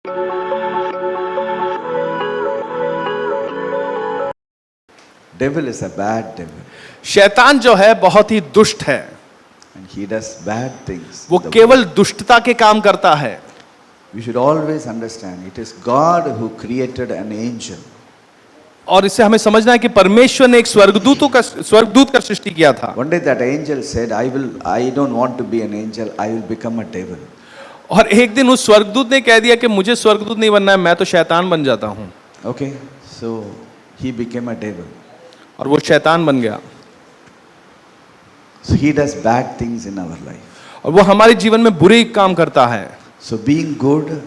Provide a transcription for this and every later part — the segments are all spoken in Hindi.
Devil is a bad devil. शैतान जो है बहुत ही दुष्ट है, And he does bad things. वो केवल दुष्टता के काम करता है। We should always understand it is God who created an angel. और इससे हमें समझना है कि परमेश्वर ने एक स्वर्गदूत का सृष्टि किया था। One day that angel said, I don't want to be an angel, I will become a devil. और एक दिन उस स्वर्गदूत ने कह दिया कि मुझे स्वर्गदूत नहीं बनना है, मैं तो शैतान बन जाता हूँ। Okay, so he became a devil. और वो शैतान बन गया। So he does bad things in our life. और वो हमारे जीवन में बुरे काम करता है। So being good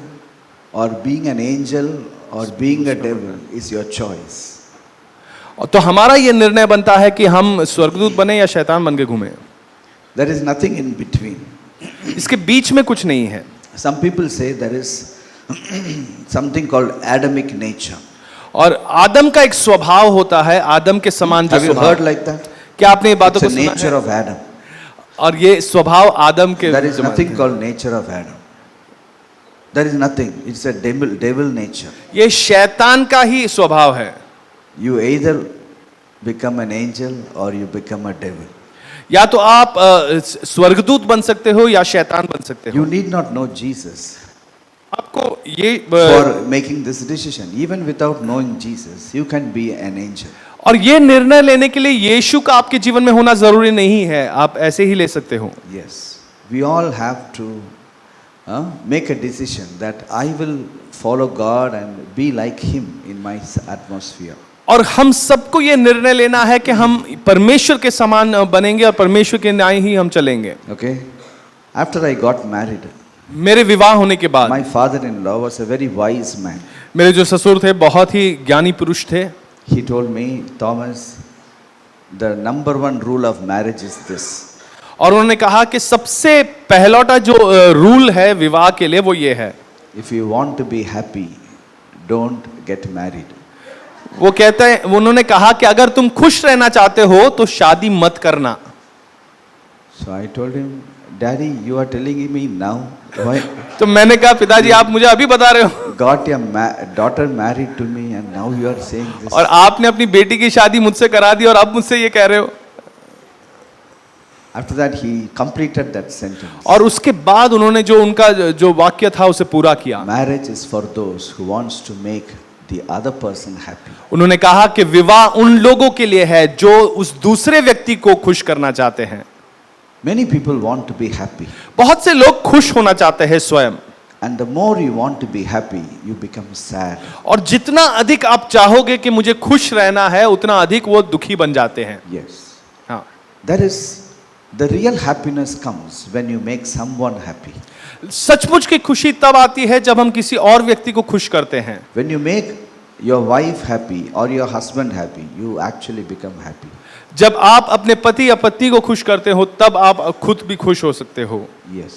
or being an angel or being a devil is your choice. और तो हमारा ये निर्णय बनता है कि हम स्वर्गदूत बने या शैतान बन के घूमे। There is nothing in between. इसके बीच में कुछ नहीं है। Some people say there is something called Adamic nature. और आदम का एक स्वभाव होता है, आदम के समान जो Have you स्वभाव। heard like that? क्या आपने ये बातों It's को a सुना nature है? of Adam. और ये स्वभाव आदम के There is समान nothing है। called nature of Adam. There is nothing. It's a devil nature. ये शैतान का ही स्वभाव है। You either become an angel or you become a devil. या तो आप स्वर्गदूत बन सकते हो या शैतान बन सकते हो। You need not know Jesus आपको ये for making this decision. Even without knowing Jesus, you can be an angel. और ये निर्णय लेने के लिए यीशु का आपके जीवन में होना जरूरी नहीं है, आप ऐसे ही ले सकते हो। Yes, we all have to make a decision that I will follow God and be like Him in my atmosphere. और हम सबको ये निर्णय लेना है कि हम परमेश्वर के समान बनेंगे और परमेश्वर के न्याय ही हम चलेंगे। Okay, after I got married, मेरे विवाह होने के बाद my father-in-law was a very wise man. मेरे जो ससुर थे बहुत ही ज्ञानी पुरुष थे। He told me, Thomas, the number one rule of marriage is this. और उन्होंने कहा कि सबसे पहलौटा जो रूल है विवाह के लिए वो ये है, If you want to be happy, don't get married. वो कहते हैं, उन्होंने कहा कि अगर तुम खुश रहना चाहते हो तो शादी मत करना। So I told him, Daddy, you are telling me now. Why? तो मैंने कहा पिताजी आप मुझे अभी बता रहे हो, Got your daughter married to me and now you are saying this. और आपने अपनी बेटी की शादी मुझसे करा दी और अब मुझसे ये कह रहे हो। After that he completed that sentence. और उसके बाद उन्होंने जो उनका जो वाक्य था उसे पूरा किया। Marriage is for those who wants to make the other person happy. उन्होंने कहा कि विवाह उन लोगों के लिए है जो उस दूसरे व्यक्ति को खुश करना चाहते हैं। Many people want to be happy. बहुत से लोग खुश होना चाहते हैं स्वयं, And the more you want to be happy, you become sad. और जितना अधिक आप चाहोगे कि मुझे खुश रहना है उतना अधिक वो दुखी बन जाते हैं। Yes. हाँ, There is the real happiness comes when you make someone happy. सचमुच की खुशी तब आती है जब हम किसी और व्यक्ति को खुश करते हैं। When you make your wife happy or your husband happy, you actually become happy. जब आप अपने पति या पत्नी को खुश करते हो तब आप खुद भी खुश हो सकते हो। Yes.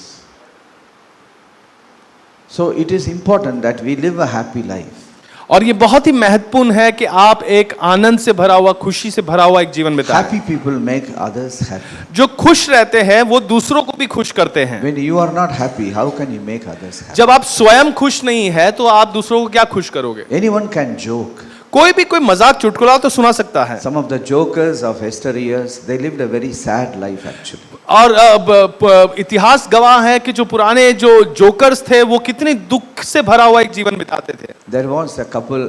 So it is important that we live a happy life. और ये बहुत ही महत्वपूर्ण है कि आप एक आनंद से भरा हुआ, खुशी से भरा हुआ एक जीवन बिताएं। Happy people make others happy. जो खुश रहते हैं वो दूसरों को भी खुश करते हैं। When you are not happy, how can you make others happy? जब आप स्वयं खुश नहीं है तो आप दूसरों को क्या खुश करोगे? Anyone can joke. कोई भी कोई मजाक चुटकुला तो सुना सकता है। Some of the jokers of yesteryears, they lived a very sad life actually. और इतिहास गवाह है कि जो पुराने जो जोकर्स थे वो कितने दुख से भरा हुआ एक जीवन बिताते थे। There was a couple,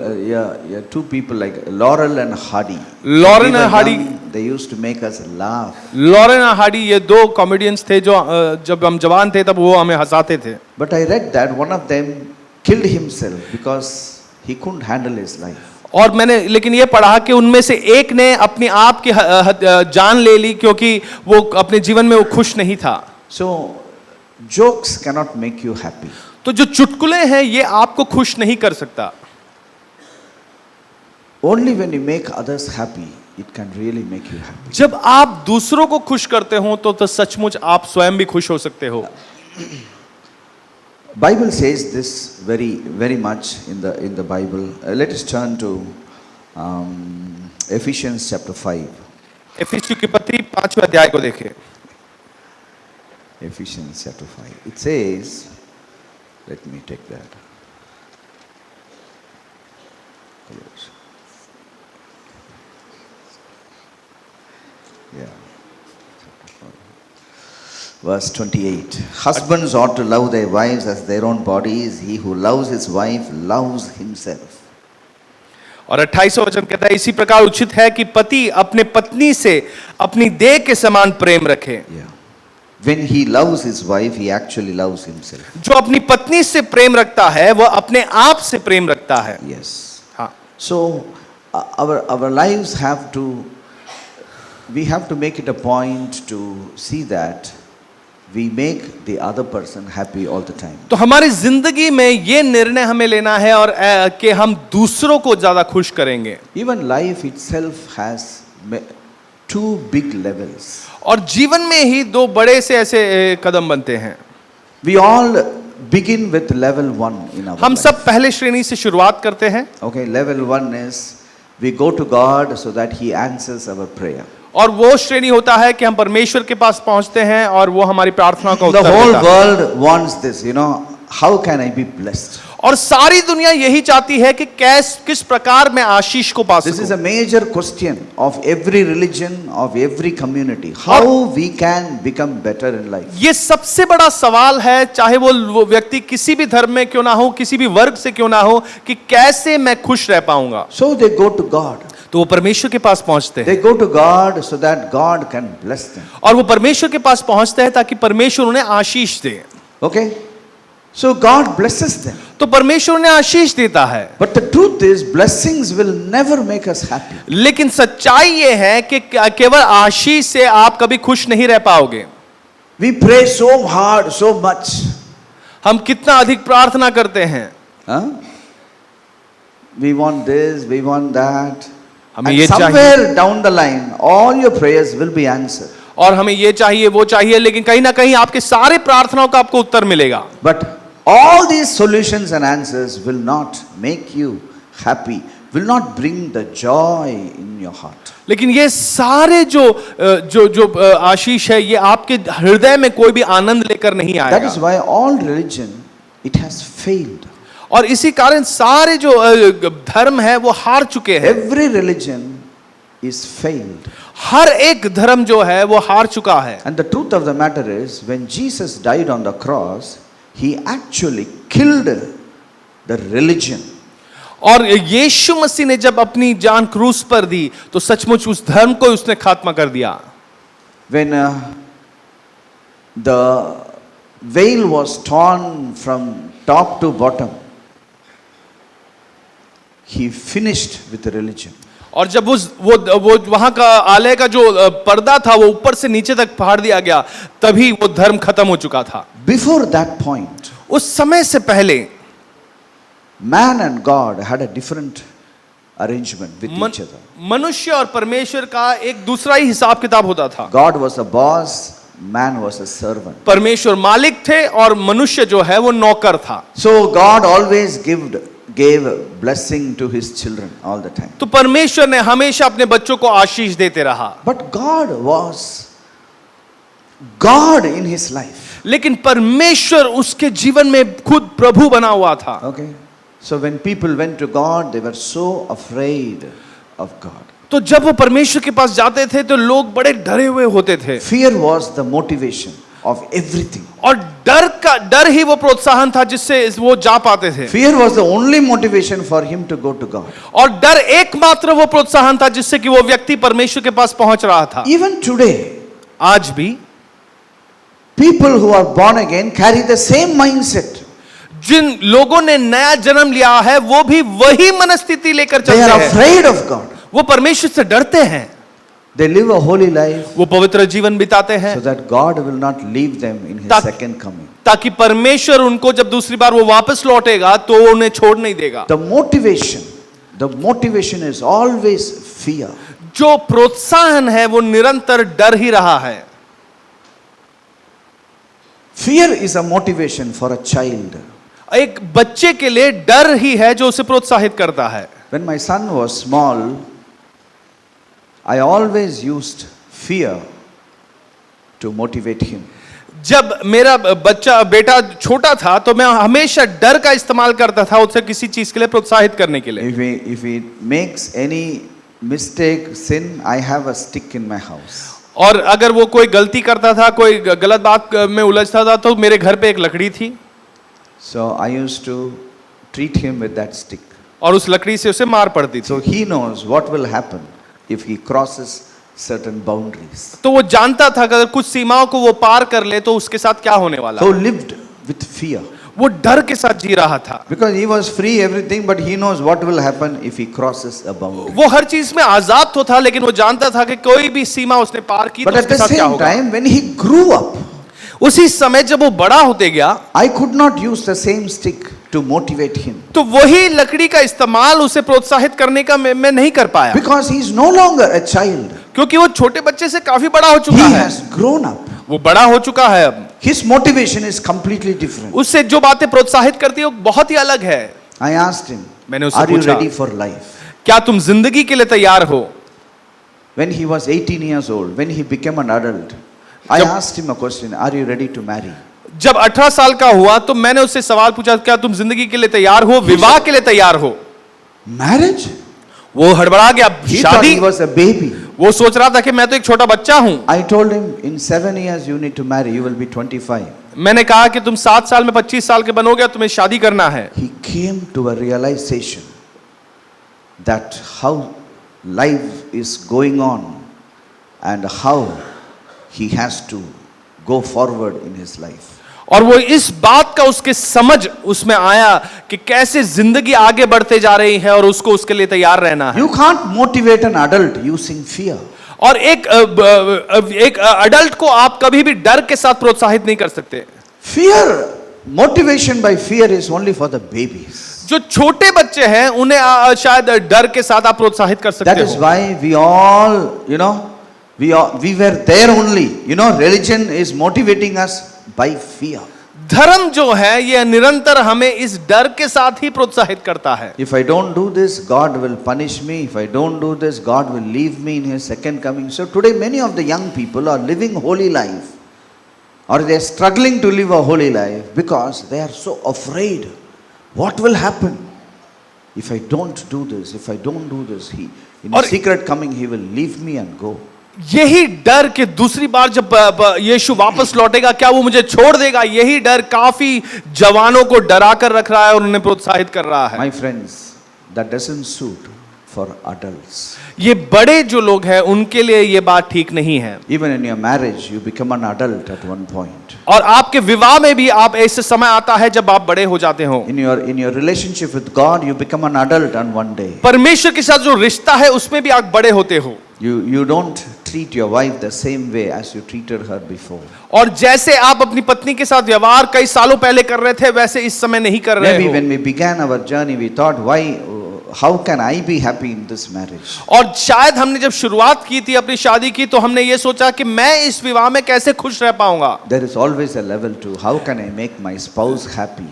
two people like Laurel and Hardy. Lauren When we and were Hardy. young, they used to make us laugh. Lauren और हार्डी ये दो कॉमेडियंस थे जो जब हम जवान थे तब वो हमें हंसाते थे। But I read that one of them killed himself because he couldn't handle his life. और मैंने लेकिन ये पढ़ा कि उनमें से एक ने अपने आप की जान ले ली क्योंकि वो अपने जीवन में वो खुश नहीं था। So jokes cannot make you happy. तो जो चुटकुले हैं ये आपको खुश नहीं कर सकता। Only when you make others happy, it can really make you happy. जब आप दूसरों को खुश करते हो तो सचमुच आप स्वयं भी खुश हो सकते हो। Bible says this very much in the Bible. Let us turn to Ephesians chapter 5. इफिसियों की पत्री 5वें अध्याय को देखें। Ephesians chapter 5. It says, let me take that. Yeah. Verse 28. Husbands ought to love their wives as their own bodies. He who loves his wife loves himself. और 28वां वचन कहता है, इसी प्रकार उचित है कि पति अपने पत्नी से अपनी देह के समान प्रेम रखे। Yeah. When he loves his wife, he actually loves himself. जो अपनी पत्नी से प्रेम रखता है वह अपने आप से प्रेम रखता है। Yes. हाँ, So our lives have to, we have to make it a point to see that we make the other person happy all the time. तो हमारी जिंदगी में ये निर्णय हमें लेना है और कि हम दूसरों को ज्यादा खुश करेंगे। Even life itself has two big levels. और जीवन में ही दो बड़े से ऐसे कदम बनते हैं। We all begin with level 1 in our हम life. सब पहले श्रेणी से शुरुआत करते हैं। Okay, level 1 is we go to God so that he answers our prayer. और वो श्रेणी होता है कि हम परमेश्वर के पास पहुंचते हैं और वो हमारी प्रार्थना का The उत्तर whole देता है। world wants this, how can I be blessed? और सारी दुनिया यही चाहती है कि किस प्रकार मैं आशीष को पा This is a सकूं। major question of every religion, of every community. How we can become better in life. ये सबसे बड़ा सवाल है, चाहे वो व्यक्ति किसी भी धर्म में क्यों ना हो, किसी भी वर्ग से क्यों ना हो, कि कैसे मैं खुश रह पाऊंगा। So they go to God. तो वो परमेश्वर के पास पहुंचते हैं They go to God so that God can bless them. और वो परमेश्वर के पास पहुंचते हैं ताकि परमेश्वर उन्हें आशीष दे। Okay? So God blesses them. तो परमेश्वर उन्हें आशीष देता है। But the truth is, blessings will never make us happy. लेकिन सच्चाई ये है कि केवल आशीष से आप कभी खुश नहीं रह पाओगे। We pray so hard, so much. हम कितना अधिक प्रार्थना करते हैं, Huh? We want this, we want that. हमें And ये चाहिए somewhere down the line, all your prayers will be answered. और हमें ये चाहिए वो चाहिए, लेकिन कहीं ना कहीं आपके सारे प्रार्थनाओं का आपको उत्तर मिलेगा। But all these solutions and answers will not make you happy, will not bring the joy in your heart. लेकिन ये सारे जो आशीष है, ये आपके हृदय में कोई भी आनंद लेकर नहीं That is आएगा। why all religion, it has failed. और इसी कारण सारे जो धर्म है वो हार चुके हैं। Every religion is failed. हर एक धर्म जो है वो हार चुका है। And the truth of the matter is, when Jesus died on the cross, he actually killed the religion. और यीशु मसीह ने जब अपनी जान क्रूस पर दी तो सचमुच उस धर्म को उसने खात्मा कर दिया। When the veil was torn from top to bottom, he finished with the religion. और जब वो वहां का आलय का जो पर्दा था वो ऊपर से नीचे तक फाड़ दिया गया, तभी वो धर्म खत्म हो चुका था। Before that point, उस समय से पहले man and God had a different arrangement with each other. मनुष्य और परमेश्वर का एक दूसरा ही हिसाब किताब होता था। God was a boss, man was a servant. परमेश्वर मालिक थे और मनुष्य जो है वो नौकर था। So God always gave blessing to his children all the time. तो परमेश्वर ने हमेशा अपने बच्चों को आशीष देते रहा। But God was God in his life. लेकिन परमेश्वर उसके जीवन में खुद प्रभु बना हुआ था। Okay? So when people went to God, they were so afraid of God. तो जब वो परमेश्वर के पास जाते थे तो लोग बड़े डरे हुए होते थे। Fear was the motivation of everything. और डर ही वो प्रोत्साहन था जिससे वो जा पाते थे। Fear was the only motivation for him to go to God. और डर एकमात्र वो प्रोत्साहन था जिससे कि वो व्यक्ति परमेश्वर के पास पहुंच रहा था। Even today, आज भी people who are born again carry the same mindset. जिन लोगों ने नया जन्म लिया है वो भी वही मनस्थिति लेकर They चलते are हैं। afraid of God. वो परमेश्वर से डरते हैं। They live a holy life वो पवित्र जीवन बिताते हैं so that God will not leave them in his second coming. ताकि परमेश्वर उनको जब दूसरी बार वो वापस लौटेगा तो वो उन्हें छोड़ नहीं देगा। The motivation is always fear. जो प्रोत्साहन है वो निरंतर डर ही रहा है। Fear is a motivation for a child. एक बच्चे के लिए डर ही है जो उसे प्रोत्साहित करता है। When my son was small, I always used fear to motivate him. जब मेरा बेटा छोटा था तो मैं हमेशा डर का इस्तेमाल करता था उसे किसी चीज के लिए प्रोत्साहित करने के लिए। If he makes any mistake, sin, I have a stick in my house. और अगर वो कोई गलती करता था, कोई गलत बात में उलझता था, तो मेरे घर पे एक लकड़ी थी So I used to treat him with that stick. और उस लकड़ी से उसे मार पड़ती थी। So he knows what will happen if he crosses certain boundaries. तो वो जानता था कि अगर कुछ सीमाओं को वो पार कर ले तो उसके साथ क्या होने वाला। So lived with fear. वो डर के साथ जी रहा था, Because he was free everything, but he knows what will happen if he crosses a boundary. वो हर चीज में आजाद तो था, लेकिन वो जानता था कि कोई भी सीमा उसने पार की तो But at उसके the साथ क्या same होगा। time, when he grew up, उसी समय जब वो बड़ा होते गया, I could not use the same stick to motivate him. तो वही लकड़ी का इस्तेमाल उसे प्रोत्साहित करने का मैं नहीं कर पाया, Because he is no longer a child. क्योंकि वो छोटे बच्चे से काफी बड़ा हो He चुका है, has grown up. वो बड़ा हो चुका है अब। His motivation is completely different. उससे जो बातें प्रोत्साहित करती है वो बहुत ही अलग है। I asked him, मैंने उससे are you पूछा, ready for life? क्या तुम जिंदगी के लिए तैयार हो? When he was 18 years old, when he became an adult, I asked him a question, are you ready to marry? जब 18 साल का हुआ तो मैंने उससे सवाल पूछा, क्या तुम जिंदगी के लिए तैयार हो, विवाह के लिए तैयार हो? Marriage? वो हड़बड़ा गया, He thought शादी? he was a baby. वो सोच रहा था कि मैं तो एक छोटा बच्चा हूं। I told him, in 7 years you need to marry, you will be 25. मैंने कहा कि तुम 7 साल में 25 साल के बनोगे, तुम्हें शादी करना है। He came to a realization that how life is going on and how he has to go forward in his life. और वो इस बात का उसके समझ उसमें आया कि कैसे जिंदगी आगे बढ़ते जा रही है और उसको उसके लिए तैयार रहना है। You can't motivate an adult using fear. और एक अडल्ट को आप कभी भी डर के साथ प्रोत्साहित नहीं कर सकते। Fear, motivation by fear is only for the babies. जो छोटे बच्चे हैं उन्हें शायद डर के साथ आप प्रोत्साहित कर सकते That is हो। why we all, we were there only. Religion is motivating us by fear. धर्म जो है ये निरंतर हमें इस डर के साथ ही प्रोत्साहित करता है। If I don't do this, God will punish me. If I don't do this, God will leave me in His second coming. So today many of the young people are living holy life, or they are struggling to live a holy life because they are so afraid. What will happen if I don't do this? If I don't do this, in His secret coming, He will leave me and go. यही डर कि दूसरी बार जब यीशु वापस लौटेगा क्या वो मुझे छोड़ देगा, यही डर काफी जवानों को डरा कर रख रहा है और उन्हें प्रोत्साहित कर रहा है। My friends, that doesn't suit for adults. ये बड़े जो लोग हैं उनके लिए ये बात ठीक नहीं है। Even in your marriage, you become an adult at one point. और आपके विवाह में भी आप ऐसे समय आता है जब आप बड़े हो जाते हो। In your relationship with God, you become an adult on one day. परमेश्वर के साथ जो रिश्ता है उसमें भी आप बड़े होते हो। You don't treat your wife the same way as you treated her before. और जैसे आप अपनी पत्नी के साथ व्यवहार कई सालों पहले कर रहे थे वैसे इस समय नहीं कर रहे Maybe हो। when we began our journey, we thought, how can I be happy in this marriage? और शायद हमने जब शुरुआत की थी अपनी शादी की तो हमने ये सोचा कि मैं इस विवाह में कैसे खुश रह पाऊंगा। There is always a level to how can I make my spouse happy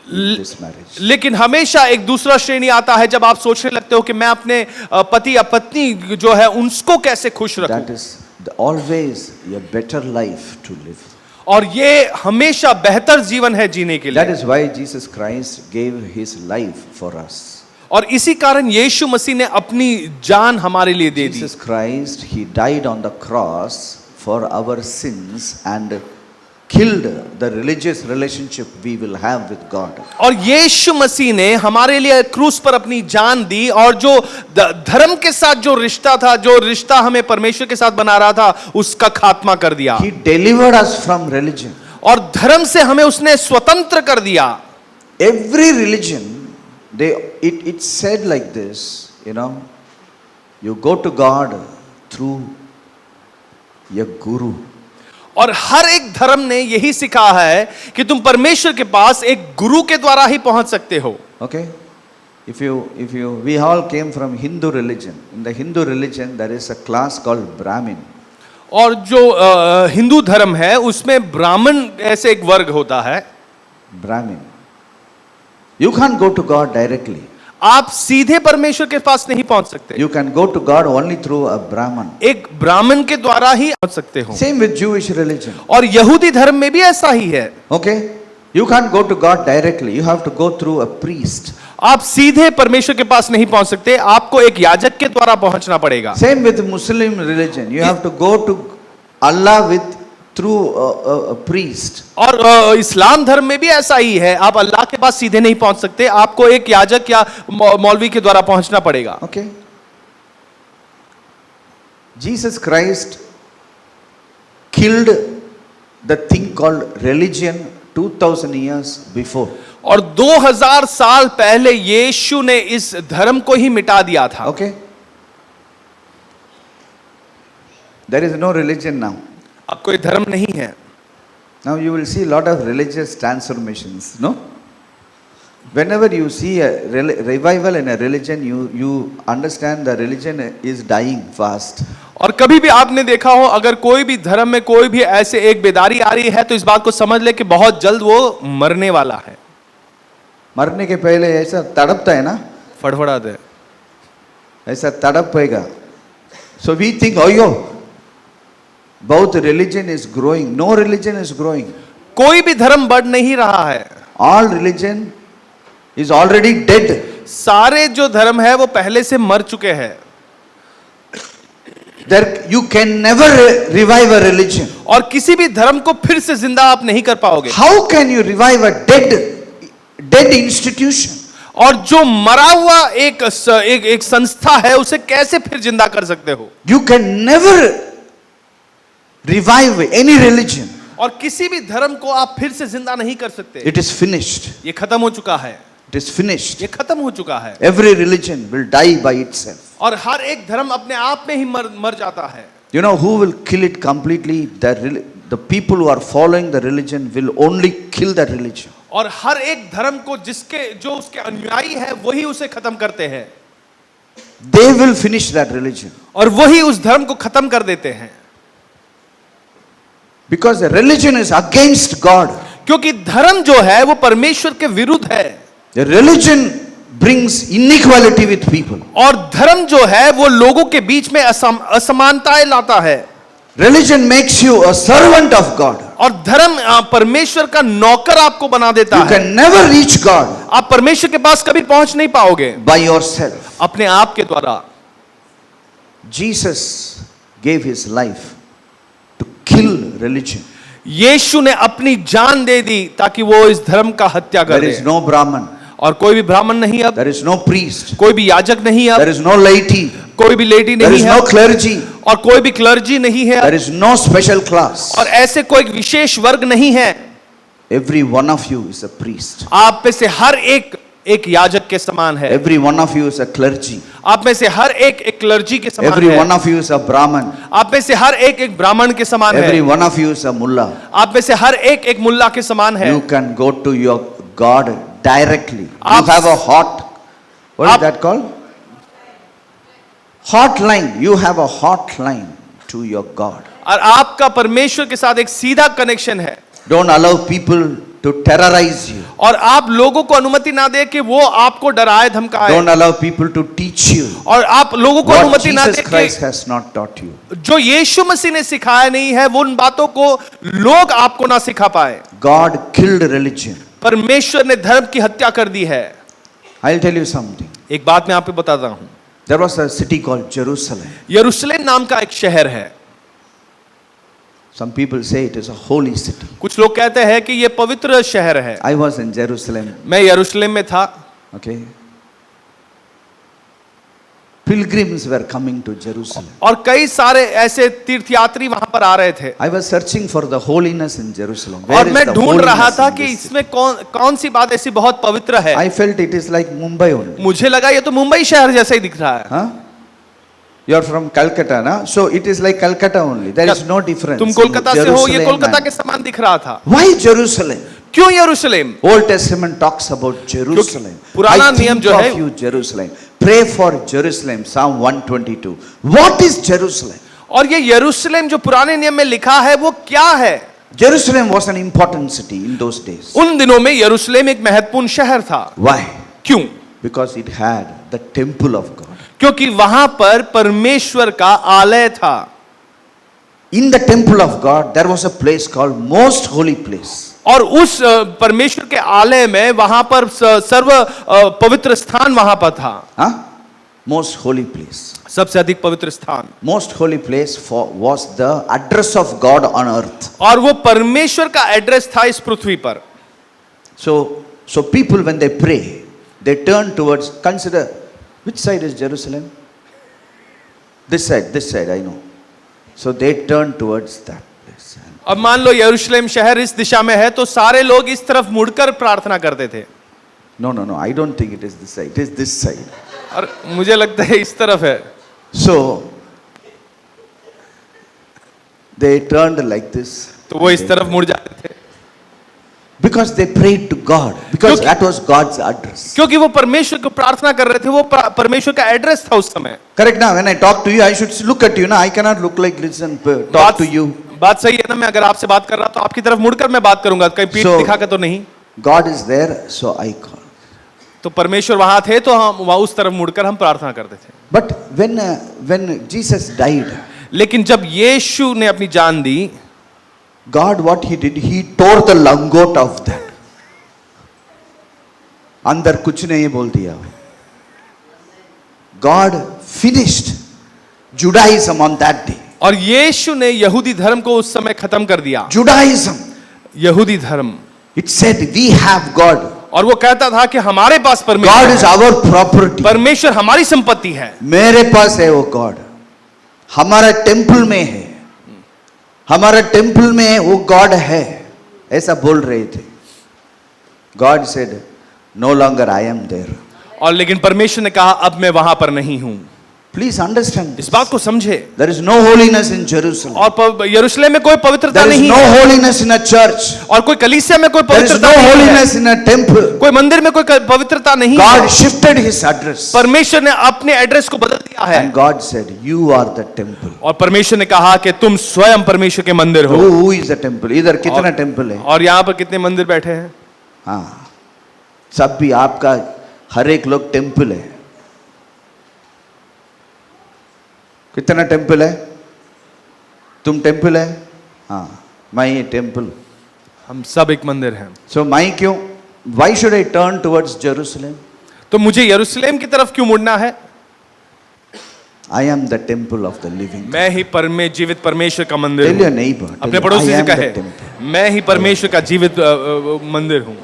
in this marriage. लेकिन हमेशा एक दूसरा श्रेणी आता है जब आप सोचने लगते हो कि मैं अपने पति या पत्नी जो है उनको कैसे खुश That रखूं। is always a better life to live. और ये हमेशा बेहतर जीवन है जीने के That लिए। is why Jesus Christ gave His life for us. और इसी कारण यीशु मसीह ने अपनी जान हमारे लिए दे दी। Jesus Christ, He died on the cross for our sins and killed the religious relationship we will have with God. और यीशु मसीह ने हमारे लिए क्रूस पर अपनी जान दी और जो धर्म के साथ जो रिश्ता था, जो रिश्ता हमें परमेश्वर के साथ बना रहा था, उसका खात्मा कर दिया। He delivered us from religion. और धर्म से हमें उसने स्वतंत्र कर दिया। Every religion, it said like this, you go to God through your guru. और हर एक धर्म ने यही सिखा है कि तुम परमेश्वर के पास एक गुरु के द्वारा ही पहुंच सकते हो। Okay? We all came from Hindu religion. In the Hindu religion, there is a class called Brahmin. और जो हिंदू धर्म है उसमें ब्राह्मण ऐसे एक वर्ग होता है। Brahmin. You can't go to God directly. आप सीधे परमेश्वर के पास नहीं पहुंच सकते। You can go to God only through a Brahman. एक ब्राह्मण के द्वारा ही पहुंच सकते हो। Same with Jewish religion. और यहूदी धर्म में भी ऐसा ही है। Okay? You can't go to God directly. You have to go through a priest. आप सीधे परमेश्वर के पास नहीं पहुंच सकते, आपको एक याजक के द्वारा पहुंचना पड़ेगा। Same with Muslim religion. You have to go to Allah with through a priest. और इस्लाम धर्म में भी ऐसा ही है, आप अल्लाह के पास सीधे नहीं पहुंच सकते, आपको एक याजक या मौलवी के द्वारा पहुंचना पड़ेगा। Okay. Jesus Christ killed the thing called religion 2000 years before. और 2000 साल पहले यीशु ने इस धर्म को ही मिटा दिया था। Okay. There is no religion now. अब कोई धर्म नहीं है। Now you will see a lot of religious transformations, no? Whenever you see a revival in a religion, you understand the religion is dying fast. और कभी भी आपने देखा हो, अगर कोई भी धर्म में कोई भी ऐसे एक बेदारी आ रही है तो इस बात को समझ ले कि बहुत जल्द वो मरने वाला है। मरने के पहले ऐसा तड़पता है ना, फड़फड़ा दे, ऐसा तड़पेगा। So we think, oh yo, both religion is growing. No religion is growing. कोई भी धर्म बढ़ नहीं रहा है। All religion is already dead. सारे जो धर्म है वो पहले से मर चुके हैं। There you can never revive a religion. और किसी भी धर्म को फिर से जिंदा आप नहीं कर पाओगे। How can you revive a dead institution? और जो मरा हुआ एक संस्था है उसे कैसे फिर जिंदा कर सकते हो? You can never revive any religion. और किसी भी धर्म को आप फिर से जिंदा नहीं कर सकते। It is finished. ये खत्म हो चुका है। It is finished. ये खत्म हो चुका है। Every religion will die by itself. और हर एक धर्म अपने आप में ही मर जाता है। You know who will kill it completely? The people who are following the religion will only kill that religion. और हर एक धर्म को जो उसके अनुयायी है वही उसे खत्म करते हैं। They will finish that religion. और वही उस धर्म को खत्म कर देते हैं। Because the religion is against God. क्योंकि धर्म जो है वो परमेश्वर के विरुद्ध है। The religion brings inequality with people. और धर्म जो है वो लोगों के बीच में असमानताएं लाता है। Religion makes you a servant of God. और धर्म परमेश्वर का नौकर आपको बना देता You है। can never reach God आप परमेश्वर के पास कभी पहुंच नहीं पाओगे by yourself. अपने आप के द्वारा। Jesus gave his life to kill religion. यीशु ने अपनी जान दे दी ताकि वो इस धर्म का हत्या कर There they. is no Brahman. और कोई भी ब्राह्मण नहीं अब, There is no priest. कोई भी याजक नहीं अब, There is no laity. कोई भी लेडी There नहीं is है no clergy. और कोई भी क्लर्जी नहीं है There is no special class. और ऐसे कोई विशेष वर्ग नहीं है। Every one of you is a priest. आप में से हर एक याजक के समान है। Every one of you is a clergy. आप में से हर एक क्लर्जी के समान Every है। one of you is a Brahman. आप में से हर एक ब्राह्मण के समान Every है। one of you is a mullah. आप में से हर एक मुल्ला के समान है। You can go to your God directly. You आप- have a what is आप- that called? Hotline. You have a hotline to your God. और आपका परमेश्वर के साथ एक सीधा कनेक्शन है। Don't allow people to terrorize you. और आप लोगों को अनुमति ना दे कि वो आपको डराए धमकाए। Don't allow people to teach you और आप लोगों को what अनुमति ना Jesus दे Christ कि has not taught you. जो यीशु मसीह ने सिखाया नहीं है वो उन बातों को लोग आपको ना सिखा पाए। God killed religion. परमेश्वर ने धर्म की हत्या कर दी है। I'll tell you something. एक बात मैं आप पे बताता हूं। There was a city called Jerusalem. यरूशलेम नाम का एक शहर है। Some people say it is a holy city. कुछ लोग कहते हैं कि ये पवित्र शहर है। I was in Jerusalem. मैं यरूशलेम में था। Okay. Pilgrims were coming to Jerusalem. और कई सारे ऐसे तीर्थयात्री वहां पर आ रहे थे। I was searching for the holiness in Jerusalem. और Where is मैं the ढूंढ रहा holiness था in कि this city? इसमें कौन सी बात ऐसी बहुत पवित्र है। I felt it is like Mumbai only. मुझे लगा ये तो मुंबई शहर जैसा ही दिख रहा है। Huh? You are from Calcutta, na? So it is like Calcutta only. There is no difference. तुम in कोलकाता से हो, ये Jerusalem कोलकाता and- के समान दिख रहा था। Why Jerusalem? क्यों यरूशलेम? Old Testament talks about Jerusalem. पुराना I नियम think जो of है- you, Jerusalem. Pray for Jerusalem. Psalm 122. What is Jerusalem? और ये यरूशलेम जो पुराने नियम में लिखा है वो क्या है? Jerusalem was an important city in those days. उन दिनों में यरूशलेम एक महत्वपूर्ण शहर था। Why? क्यों? Because it had the temple of God. क्योंकि वहां पर परमेश्वर का आलय था। In the temple of God, there was a place called Most Holy Place. और उस परमेश्वर के आलय में वहां पर सर्व पवित्र स्थान वहां पर था। Huh? most holy place. सबसे अधिक पवित्र स्थान, Most holy place was the address of God on earth. और वो परमेश्वर का एड्रेस था इस पृथ्वी पर. So people when they pray, they turn towards, consider, which side is Jerusalem? This side, I know. So they turn towards that place. अब मान लो यरूशलेम शहर इस दिशा में है, तो सारे लोग इस तरफ मुड़कर प्रार्थना करते थे. No, I don't think it is this side. It is this side. और मुझे लगता है इस तरफ है. So they turned like this. तो वो इस तरफ मुड़ जाते थे. Because they prayed to God. Because that was God's address. क्योंकि वो परमेश्वर को प्रार्थना कर रहे थे, वो परमेश्वर का एड्रेस था उस समय. Correct now, when I talk to you, I should look at you. Now I cannot look like this and talk to you. बात सही है ना. मैं अगर आपसे बात कर रहा तो आपकी तरफ मुड़कर मैं बात करूंगा, कहीं पीठ दिखाकर तो नहीं. God is there, so I call. तो परमेश्वर वहां थे, तो हम वहां उस तरफ मुड़कर हम प्रार्थना करते थे. But when Jesus died, लेकिन जब यीशु ने अपनी जान दी, God, what he did, he tore the langot of that. अंदर कुछ नहीं बोल दिया. God finished Judaism on that day. और यीशु ने यहूदी धर्म को उस समय खत्म कर दिया. Judaism. यहूदी धर्म. It said we have God. और वो कहता था कि हमारे पास God परमेश्वर is our property. परमेश्वर हमारी संपत्ति है. मेरे पास है वो God. हमारा टेंपल में है. हमारा टेंपल में वो गॉड है, ऐसा बोल रहे थे. God said no longer I am there. और लेकिन परमेश्वर ने कहा अब मैं वहां पर नहीं हूं. प्लीज अंडरस्टैंड, इस बात को समझे. There is no holiness in Jerusalem. और यरूशलेम में कोई पवित्रता देयर इज नहीं नो है. Holiness in a church. और कोई कलीसिया में कोई देयर इज पवित्रता नो नहीं है. Holiness in a temple. कोई मंदिर में कोई पवित्रता नहीं गॉड है. Shifted his address. परमेश्वर ने अपने एड्रेस को बदल दिया है. And God said you are the temple. और परमेश्वर ने कहा कि तुम स्वयं परमेश्वर के मंदिर हो. Who is the temple? इधर कितना टेंपल है? और यहाँ पर कितने मंदिर बैठे हैं? हाँ, सब भी आपका हर एक लोग टेंपल है. कितना टेंपल है? तुम टेंपल है? हाँ, मैं टेंपल. हम सब एक मंदिर हैं. सो मैं क्यों? Why should I turn towards Jerusalem? तो मुझे यरूशलेम की तरफ क्यों मुड़ना है? I am the temple of the living God. मैं ही जीवित परमेश्वर का मंदिर Tell your हूँ. neighbor. अपने पड़ोसी से कहे मैं ही परमेश्वर का जीवित मंदिर हूँ.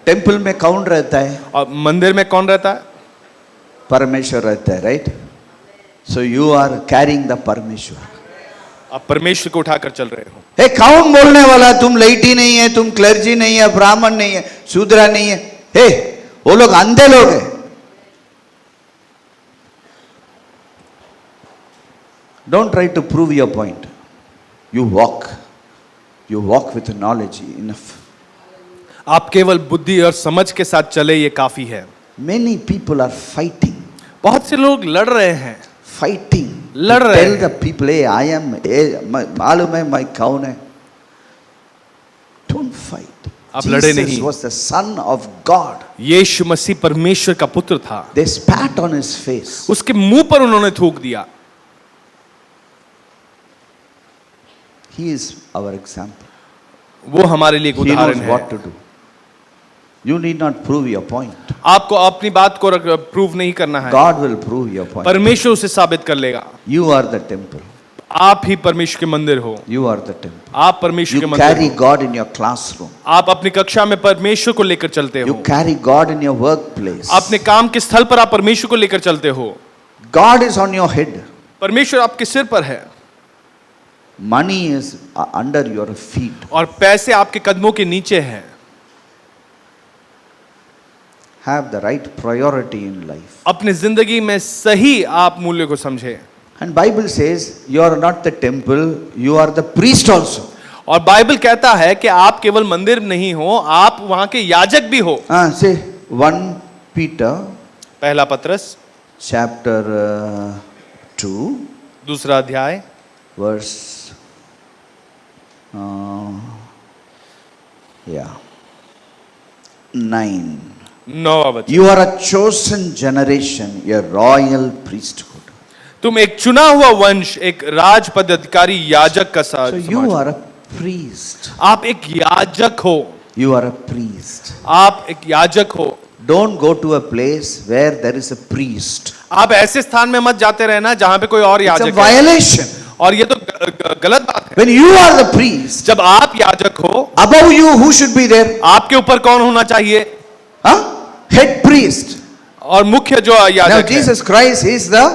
टेंपल में कौन रहता है? और मंदिर में कौन रहता है? परमेश्वर रहता है, right? So you are carrying the परमेश्वर. आप परमेश्वर को उठाकर चल रहे हो. हे, कौन बोलने वाला तुम लेटी नहीं है, तुम क्लर्जी नहीं है, ब्राह्मण नहीं है, शूद्रा नहीं है? हे, वो लोग अंधे लोग हैं. Don't try to prove your point. You walk with knowledge enough. आप केवल बुद्धि और समझ के साथ चले, ये काफी है. Many people are fighting. बहुत से लोग लड़ रहे हैं. Fighting. लड़ रहे Tell हैं. the people, hey, I am. मालूम है मैं कौन है? Don't fight. आप लड़े Jesus नहीं. was the son of God. यीशु मसीह परमेश्वर का पुत्र था. They spat on his face. उसके मुंह पर उन्होंने थूक दिया. He is our example. वो हमारे लिए एक He knows उदाहरण what है. to do. You need not prove your point. आपको अपनी बात को प्रूव नहीं करना है. God will prove your point. परमेश्वर उसे साबित कर लेगा. You are the temple. आप ही परमेश्वर के मंदिर हो. You are the temple. आप परमेश्वर के You मंदिर carry हो. God in your classroom. आप अपनी कक्षा में परमेश्वर को लेकर चलते You हो. carry God in your workplace. अपने काम के स्थल पर आप परमेश्वर को लेकर चलते हो. God is on your head. परमेश्वर आपके सिर पर है. Money is under your feet. और पैसे आपके कदमों के नीचे हैं. Have the right priority in life. अपनी जिंदगी में सही आप मूल्य को समझे. And Bible says you are not the temple, you are the priest also. और बाइबल कहता है कि आप केवल मंदिर नहीं हो, आप वहां के याजक भी हो. Say 1 Peter पहला पत्रस chapter 2 दूसरा अध्याय verse 9. 9वां वचन. You are a chosen generation, a royal priesthood. तुम एक चुना हुआ वंश, एक राज पदाधिकारी, याजक का So you समाज. are a priest. आप एक याजक हो. You are a priest. आप एक याजक हो. Don't go to a place where there is a priest. आप ऐसे स्थान में मत जाते रहना जहां पे कोई और It's a याजक है। violation. और ये तो गलत बात है। When you are the priest, जब आप याजक हो, above you who should be there? आपके ऊपर कौन होना चाहिए? Huh? Head priest. और मुख्य जो Now याजक है। Jesus Christ is the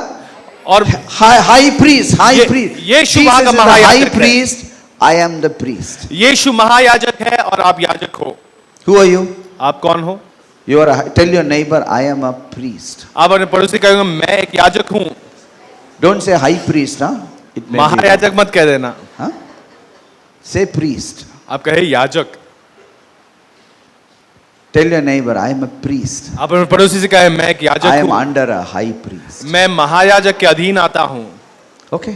और high priest. High ये- priest. यीशु Jesus वहाँ का is the महायाजक high है। priest. I am the priest. यीशु महायाजक है और आप याजक हो। Who are you? आप कौन हो? You are. Tell your neighbor, I am a priest. आप अपने पड़ोसी कहेंगे मैं एक याजक हूँ। Don't say high priest, huh? It may be. महायाजक मत कह देना। Huh? Say priest. आप कहे याजक। Tell your neighbor, I am a priest. आप अपने पड़ोसी से कहे मैं एक I याजक am हूँ। under a high priest. मैं महायाजक के अधीन आता हूँ। Okay?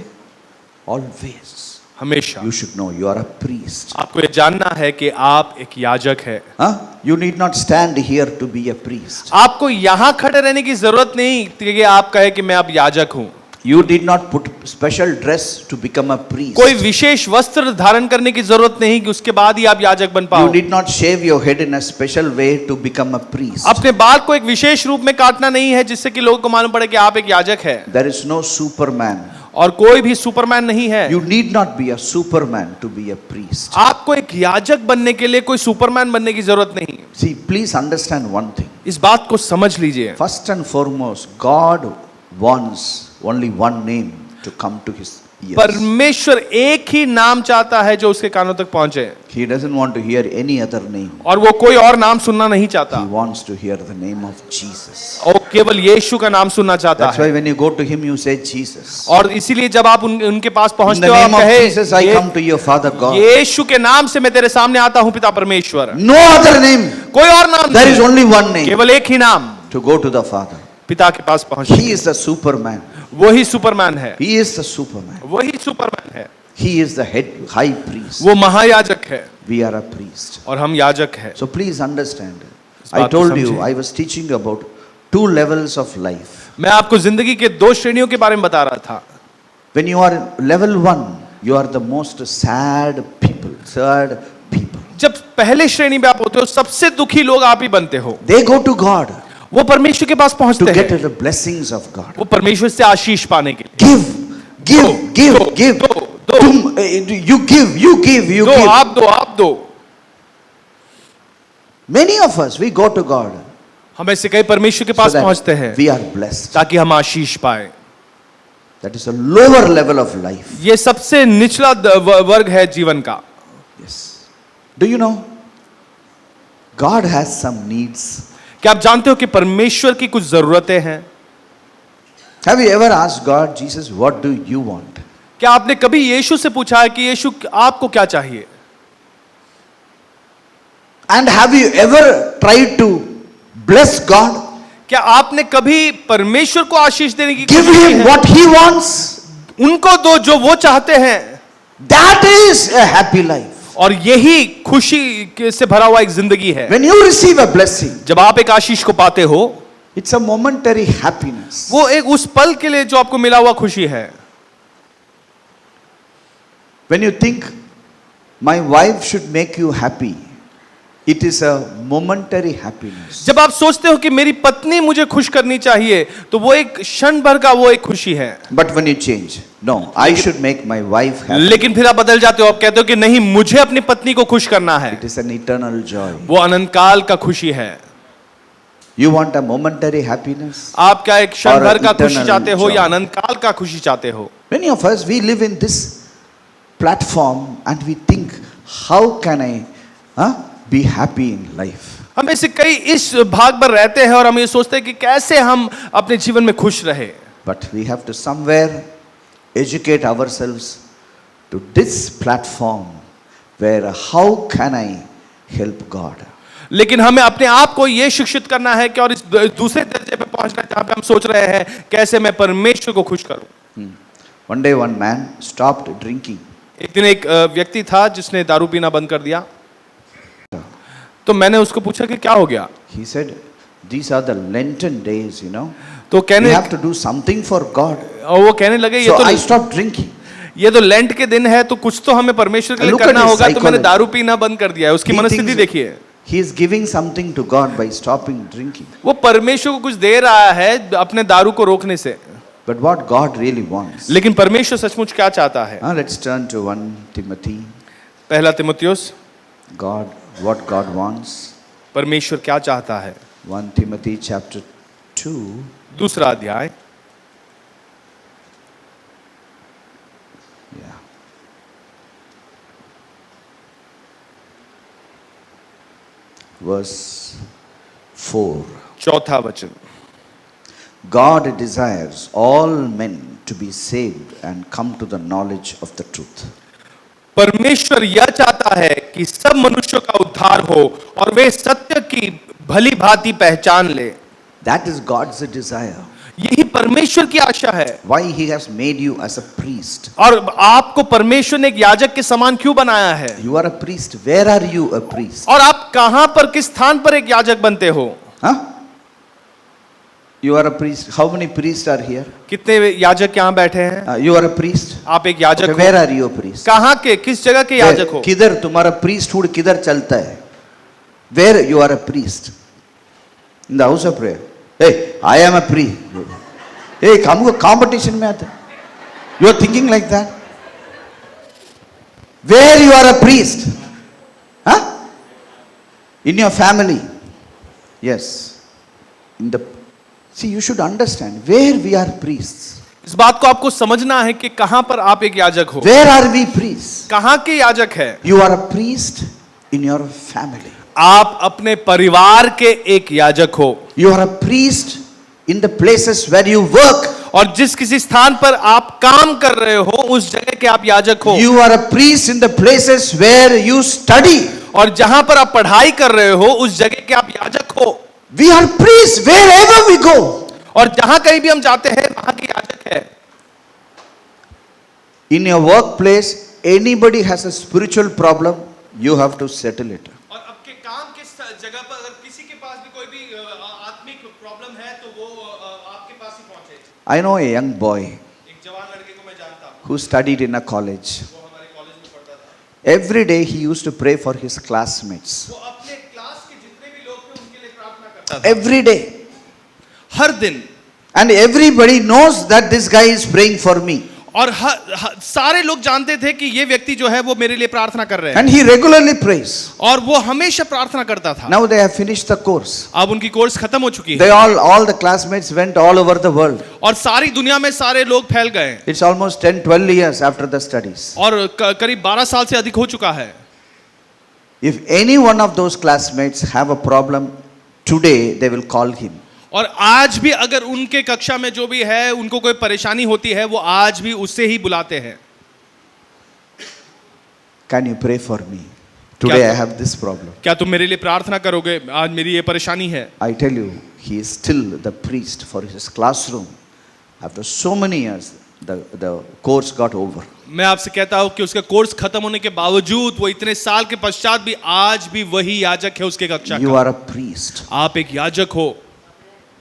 Always. हमेशा You should know you are a priest. आपको ये जानना है कि आप एक याजक है। Huh? You need not stand here to be a priest. आपको यहाँ खड़े रहने की जरूरत नहीं कि आप कहे कि मैं अब याजक हूँ। You did not put special dress to become a priest. कोई विशेष वस्त्र धारण करने की जरूरत नहीं कि उसके बाद ही आप याजक बन You पाओ। did not shave your head in a special way to become a priest. अपने बाल को एक विशेष रूप में काटना नहीं है जिससे कि लोगों को मालूम पड़े कि आप एक याजक है। There is no superman. और कोई भी सुपरमैन नहीं है। You need not be a superman to be a priest. आपको एक याजक बनने के लिए कोई सुपरमैन बनने की जरूरत नहीं। See, please understand one thing. इस बात को समझ लीजिए। First and foremost, God wants only one name to come to his ears. परमेश्वर एक ही नाम चाहता है जो उसके कानों तक पहुंचे। He doesn't want to hear any other name. और वो कोई और नाम सुनना नहीं चाहता। He wants to hear the name of Jesus. और केवल यीशु का नाम सुनना चाहता That's है। why when you go to him, you say Jesus. और इसीलिए जब आप उनके पास In पहुंचते the हो name आप of कहे Jesus, I come to your Father God. यीशु के नाम से मैं तेरे सामने आता हूं पिता परमेश्वर। No other name. कोई और नाम There नहीं, is only one name केवल एक ही नाम to go to the Father. पिता के पास पहुंचे। He is the superman. वही सुपरमैन है। He is the superman. वही सुपरमैन है। He is the head high priest. वो महायाजक है We are a priest. और हम याजक है। So please understand. इस I बात को told you, समझिए। I was teaching about two levels of life. मैं आपको जिंदगी के दो श्रेणियों के बारे में बता रहा था। When you are in level 1, you are the most sad people. Sad people. जब पहले श्रेणी में आप होते हो सबसे दुखी लोग आप ही बनते हो। They go to God वो परमेश्वर के पास to पहुंचते get हैं the blessings of God. वो परमेश्वर से आशीष पाने के लिए। Give, give, give, दो, give. दो, दो। You give, you give, you दो give. आप दो आप दो। Many of us, we go to God हमें से कई परमेश्वर के so पास पहुंचते हैं that we are blessed. ताकि हम आशीष पाए। That is a lower level of life. ये सबसे निचला वर्ग है जीवन का। Yes. Do you know? God has some needs. क्या आप जानते हो कि परमेश्वर की कुछ जरूरतें हैं? Have you ever asked God, Jesus, what do you want? क्या आपने कभी यीशु से पूछा है कि यीशु आपको क्या चाहिए? And have you ever tried to bless God? क्या आपने कभी परमेश्वर को आशीष देने की Give कोशिश की him है? what he wants. उनको दो जो वो चाहते हैं। That is a happy life. और यही खुशी से भरा हुआ एक जिंदगी है। When you receive a blessing, जब आप एक आशीष को पाते हो it's a momentary happiness. वो एक उस पल के लिए जो आपको मिला हुआ खुशी है। When you think, my wife should make you happy, it is a momentary happiness. जब आप सोचते हो कि मेरी पत्नी मुझे खुश करनी चाहिए तो वो एक क्षण भर का वो एक खुशी है। But when you change, no, I should make my wife happy. लेकिन फिर आप बदल जाते हो, आप कहते हो कि नहीं मुझे अपनी पत्नी को खुश करना है। It is an eternal joy. वो अनंत काल का खुशी है। You want a momentary happiness? आप क्या एक क्षण Or भर का eternal खुशी चाहते हो joy? या अनंत काल का खुशी चाहते हो? Many of us, we live in this platform and we think, how can I be happy in life? हम ऐसे कई इस भाग पर रहते हैं और हम ये सोचते हैं कि कैसे हम अपने जीवन में खुश रहे। But we have to somewhere educate ourselves to this platform where how can I help God? लेकिन हमें अपने आप को ये शिक्षित करना है कि और इस दूसरे दर्जे पे पहुंचना है जहां पे हम सोच रहे हैं कैसे मैं परमेश्वर को खुश करूं। One day one man stopped drinking. एक दिन एक व्यक्ति था जिसने दारू पीना बंद कर दिया। तो मैंने उसको पूछा कि क्या हो गया? He said, these are the Lenten days, you know. तो We कहने have to do something for God. और वो कहने लगे So I stopped drinking. ये तो लेंट के दिन है तो कुछ तो हमें परमेश्वर के लिए Look at करना his होगा, तो मैंने psychology. दारू पीना बंद कर दिया है। उसकी He मनस्थिति thinks- देखिए। He is giving something to God by stopping drinking. वो परमेश्वर को कुछ दे रहा है अपने दारू को रोकने से, But what God really wants. लेकिन परमेश्वर सचमुच क्या चाहता है? Now let's turn to 1 Timothy. पहला तिमुथियुस, God, what God wants. परमेश्वर क्या चाहता है? 1 Timothy chapter 2. दूसरा अध्याय, Yeah. Verse 4. चौथा वचन। God desires all men to be saved and come to the knowledge of the truth. परमेश्वर यह चाहता है कि सब मनुष्यों का उद्धार हो और वे सत्य की भली भांति पहचान ले। That is God's desire. यही परमेश्वर की आशा है। Why He has made you as a priest. और आपको परमेश्वर ने एक याजक के समान क्यों बनाया है? You are a priest. Where are you a priest? और आप कहां पर, किस स्थान पर एक याजक बनते हो? Huh? You are a priest. How many priests are here? कितने याजक यहाँ बैठे हैं? You are a priest. आप एक याजक Okay, हो। where are you a priest? कहां के, किस जगह के याजक हो? किधर तुम्हारा priesthood किधर चलता है? Where you are a priest? In the house of prayer. Hey, I am a priest. Hey, हमको competition में आते. You are thinking like that? Where you are a priest? Huh? In your family. Yes. In the See, you should understand where we are priests. इस बात को आपको समझना है कि कहां पर आप एक याजक हो। Where are we priests? कहां के याजक है? You are a priest in your family. आप अपने परिवार के एक याजक हो। You are a priest in the places where you work. और जिस किसी स्थान पर आप काम कर रहे हो उस जगह के आप याजक हो। You are a priest in the places where you study. और जहां पर आप पढ़ाई कर रहे हो उस जगह के आप याजक हो। We are priests wherever we go. और जहां कहीं भी हम जाते हैं वहां के याजक है। In your workplace, anybody has a spiritual problem, you have to settle it. और आपके काम के जगह पर अगर किसी के पास भी कोई भी आत्मिक प्रॉब्लम है तो वो आपके पास ही पहुंचे। I know a young boy एक जवान लड़के को मैं जानता हूं, who studied in a college. वो हमारे कॉलेज में पढ़ता था। Every day he used to pray for his classmates. वो अपने क्लास के जितने भी लोग थे उनके लिए प्रार्थना करता था। Every day. हर दिन। And everybody knows that this guy is praying for me. और सारे लोग जानते थे कि ये व्यक्ति जो है वो मेरे लिए प्रार्थना कर रहे हैं। And he regularly prays. और वो हमेशा प्रार्थना करता था। Now they have finished the course. अब उनकी कोर्स खत्म हो चुकी है। They all the classmates went all over the world. और सारी दुनिया में सारे लोग फैल गए। It's almost 10-12 years after the studies. और करीब 12 साल से अधिक हो चुका है। If any one of those classmates have a problem today, they will call him. और आज भी अगर उनके कक्षा में जो भी है उनको कोई परेशानी होती है वो आज भी उससे ही बुलाते हैं। Can you pray for me? Today I have this problem. क्या तुम मेरे लिए प्रार्थना करोगे? आज मेरी ये परेशानी है। I tell you, he is still the priest for his classroom. After so many years, the course got over. मैं आपसे कहता हूं कि उसका कोर्स खत्म होने के बावजूद वो इतने साल के पश्चात भी आज भी वही याजक है उसके कक्षा You का। are a priest. आप एक याजक हो।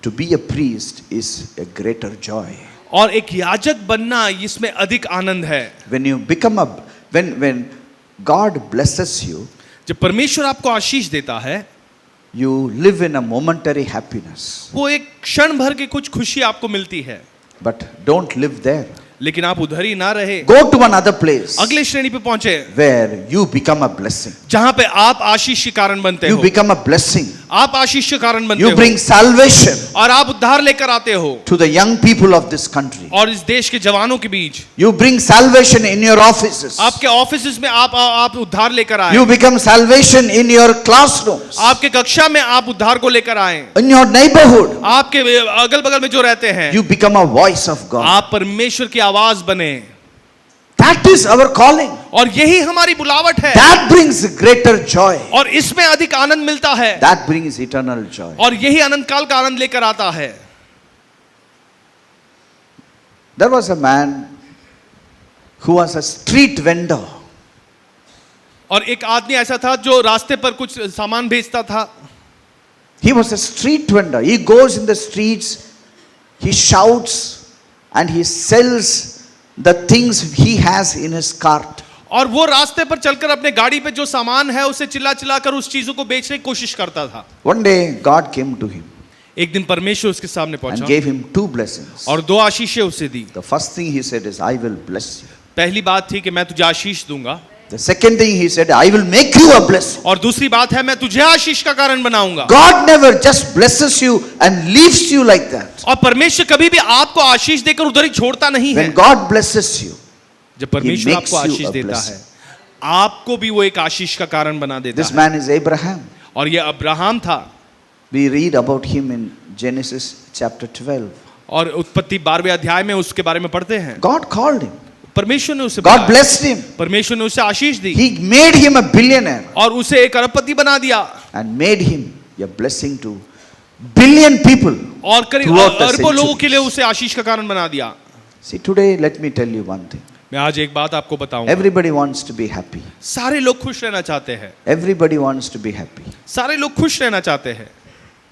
To be a priest is a greater joy. और एक याजक बनना इसमें अधिक आनंद है। When you become when God blesses you, जब परमेश्वर आपको आशीष देता है, you live in a momentary happiness. वो एक क्षण भर की कुछ खुशी आपको मिलती है। But don't live there. लेकिन आप उधर ही ना रहे, Go to another place अगले श्रेणी पे पहुंचे where you become a blessing. जहां पे आप आशीष के कारण बनते You हो। become a blessing. आप आशीष के कारण बनते You हो bring salvation और आप उद्धार लेकर आते हो to the young people of this country. और इस देश के जवानों के बीच। You bring salvation in your offices. आपके ऑफिस में आप उद्धार लेकर आए। You become salvation in your classrooms. आपके कक्षा में आप उद्धार को लेकर आए। In your neighborhood. आपके अगल बगल में जो रहते हैं, You become a voice of God. आप परमेश्वर की आवाज बने। That is our calling. और यही हमारी बुलावट है। That brings greater joy. और इसमें अधिक आनंद मिलता है। That brings eternal joy. और यही अनंत काल का आनंद लेकर आता है। There was a man who was a street vendor. और एक आदमी ऐसा था जो रास्ते पर कुछ सामान बेचता था। He was a street vendor. He goes in the streets, he shouts, and he sells the things he has in his cart. और वो रास्ते पर चलकर अपने गाड़ी पे जो सामान है उसे चिल्ला चिल्ला कर उस चीजों को बेचने की कोशिश करता था। One day, God came to him एक दिन परमेश्वर उसके सामने and पहुंचा gave him two blessings. और दो आशीषें उसे दी। The first thing he said is, I will bless you. पहली बात थी कि मैं तुझे आशीष दूंगा, The second thing he said, I will make you a blessing. और दूसरी बात है मैं तुझे आशीष का कारण बनाऊंगा। God never just blesses you and leaves you like that. और परमेश्वर कभी भी आपको आशीष देकर उधर ही छोड़ता नहीं है। When God blesses you, जब परमेश्वर makes आपको you आशीष a देता blessing. है, आपको भी वो एक आशीष का कारण बना देता this है। man is Abraham. और ये अब्राहम था। We read about him in Genesis chapter 12. और उत्पत्ति 12वें अध्याय में उसके बारे में पढ़ते हैं। God called him. परमेश्वर ने उसे God बुलाया। blessed him. परमेश्वर ने उसे आशीष दी He made him a billionaire और उसे एक अरबपति बना दिया and made him a blessing to billion people. और करीब Throughout the अरबों लोगों के लिए centuries. उसे आशीष का कारण बना दिया। See, today, let me tell you one thing. मैं आज एक बात आपको बताऊंगा। Everybody wants to be happy. सारे लोग खुश रहना चाहते हैं, Everybody wants to be happy. सारे लोग खुश रहना चाहते हैं,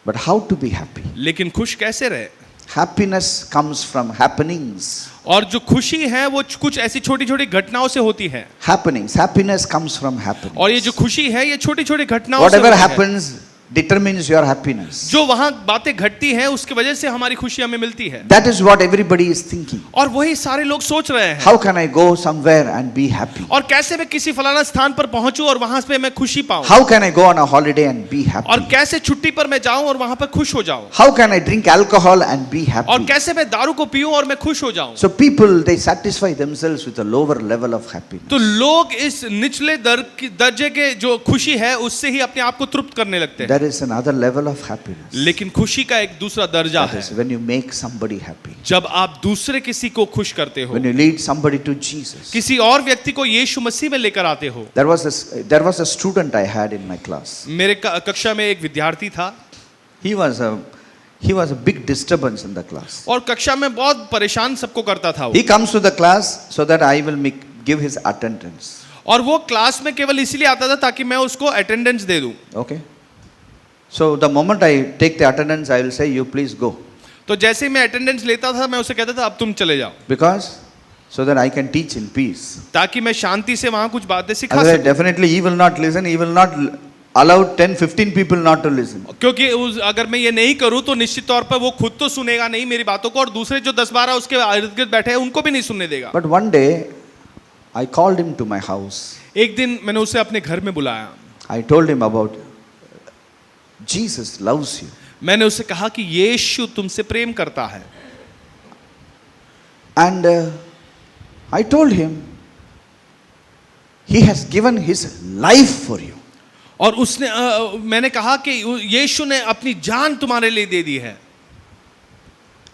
But how to be happy? लेकिन खुश कैसे रहे? Happiness comes from happenings. और जो खुशी है वो कुछ ऐसी छोटी छोटी घटनाओं से होती है। Happenings. Happiness comes from happenings. और ये जो खुशी है ये छोटी छोटी घटनाओं से Whatever होती है। happens determines your happiness. जो वहां बातें घटती हैं उसकी वजह से हमारी खुशी हमें मिलती है। That is what everybody is thinking. और वही सारे लोग सोच रहे हैं। How can I go somewhere and be happy? और कैसे मैं किसी फलाना स्थान पर पहुंचूं और वहां पे मैं खुशी पाऊं? How can I go on a holiday and be happy? और कैसे छुट्टी पर मैं जाऊं और वहां पर खुश हो जाऊं? How can I drink alcohol and be और happy? कैसे मैं दारू को पीऊं और मैं खुश हो जाऊं? So people, they satisfy themselves with a lower level of happiness. तो लोग इस निचले दर्जे के जो खुशी है उससे ही अपने आप को तृप्त करने लगते हैं। There is another level of happiness. लेकिन खुशी का एक दूसरा दर्जा That है। is when you make somebody happy. जब आप दूसरे किसी को खुश करते हो, When you lead somebody to Jesus. किसी और व्यक्ति को यीशु मसीह में लेकर आते हो। There was a student I had in my class. मेरे कक्षा में एक विद्यार्थी था He was a big disturbance in the class. और कक्षा में बहुत परेशान सबको करता था वो। He comes to the class so that I will give his attendance. और वो क्लास में केवल इसलिए आता था ताकि मैं उसको अटेंडेंस दे दूं। Okay. So the moment I take the attendance, I will say, you please go. तो जैसे ही मैं अटेंडेंस लेता था मैं उसे कहता था अब तुम चले जाओ, Because so that I can teach in peace. ताकि मैं शांति से वहां कुछ बातें सिखा Otherwise, सकूं। definitely he will not listen. He will not allow 10-15 people not to listen. क्योंकि अगर मैं ये नहीं करूं तो निश्चित तौर पर वो खुद तो सुनेगा नहीं मेरी बातों को और दूसरे जो 10-12 उसके इर्द गिर्द बैठे हैं उनको भी नहीं सुनने देगा। But one day, I called him to my house. एक दिन मैंने उसे अपने घर में बुलाया। I told him about Jesus loves you. मैंने उसे कहा कि यीशु तुमसे प्रेम करता है। And I told him, he has given his life for you. और उसने मैंने कहा कि यीशु ने अपनी जान तुम्हारे लिए दे दी है।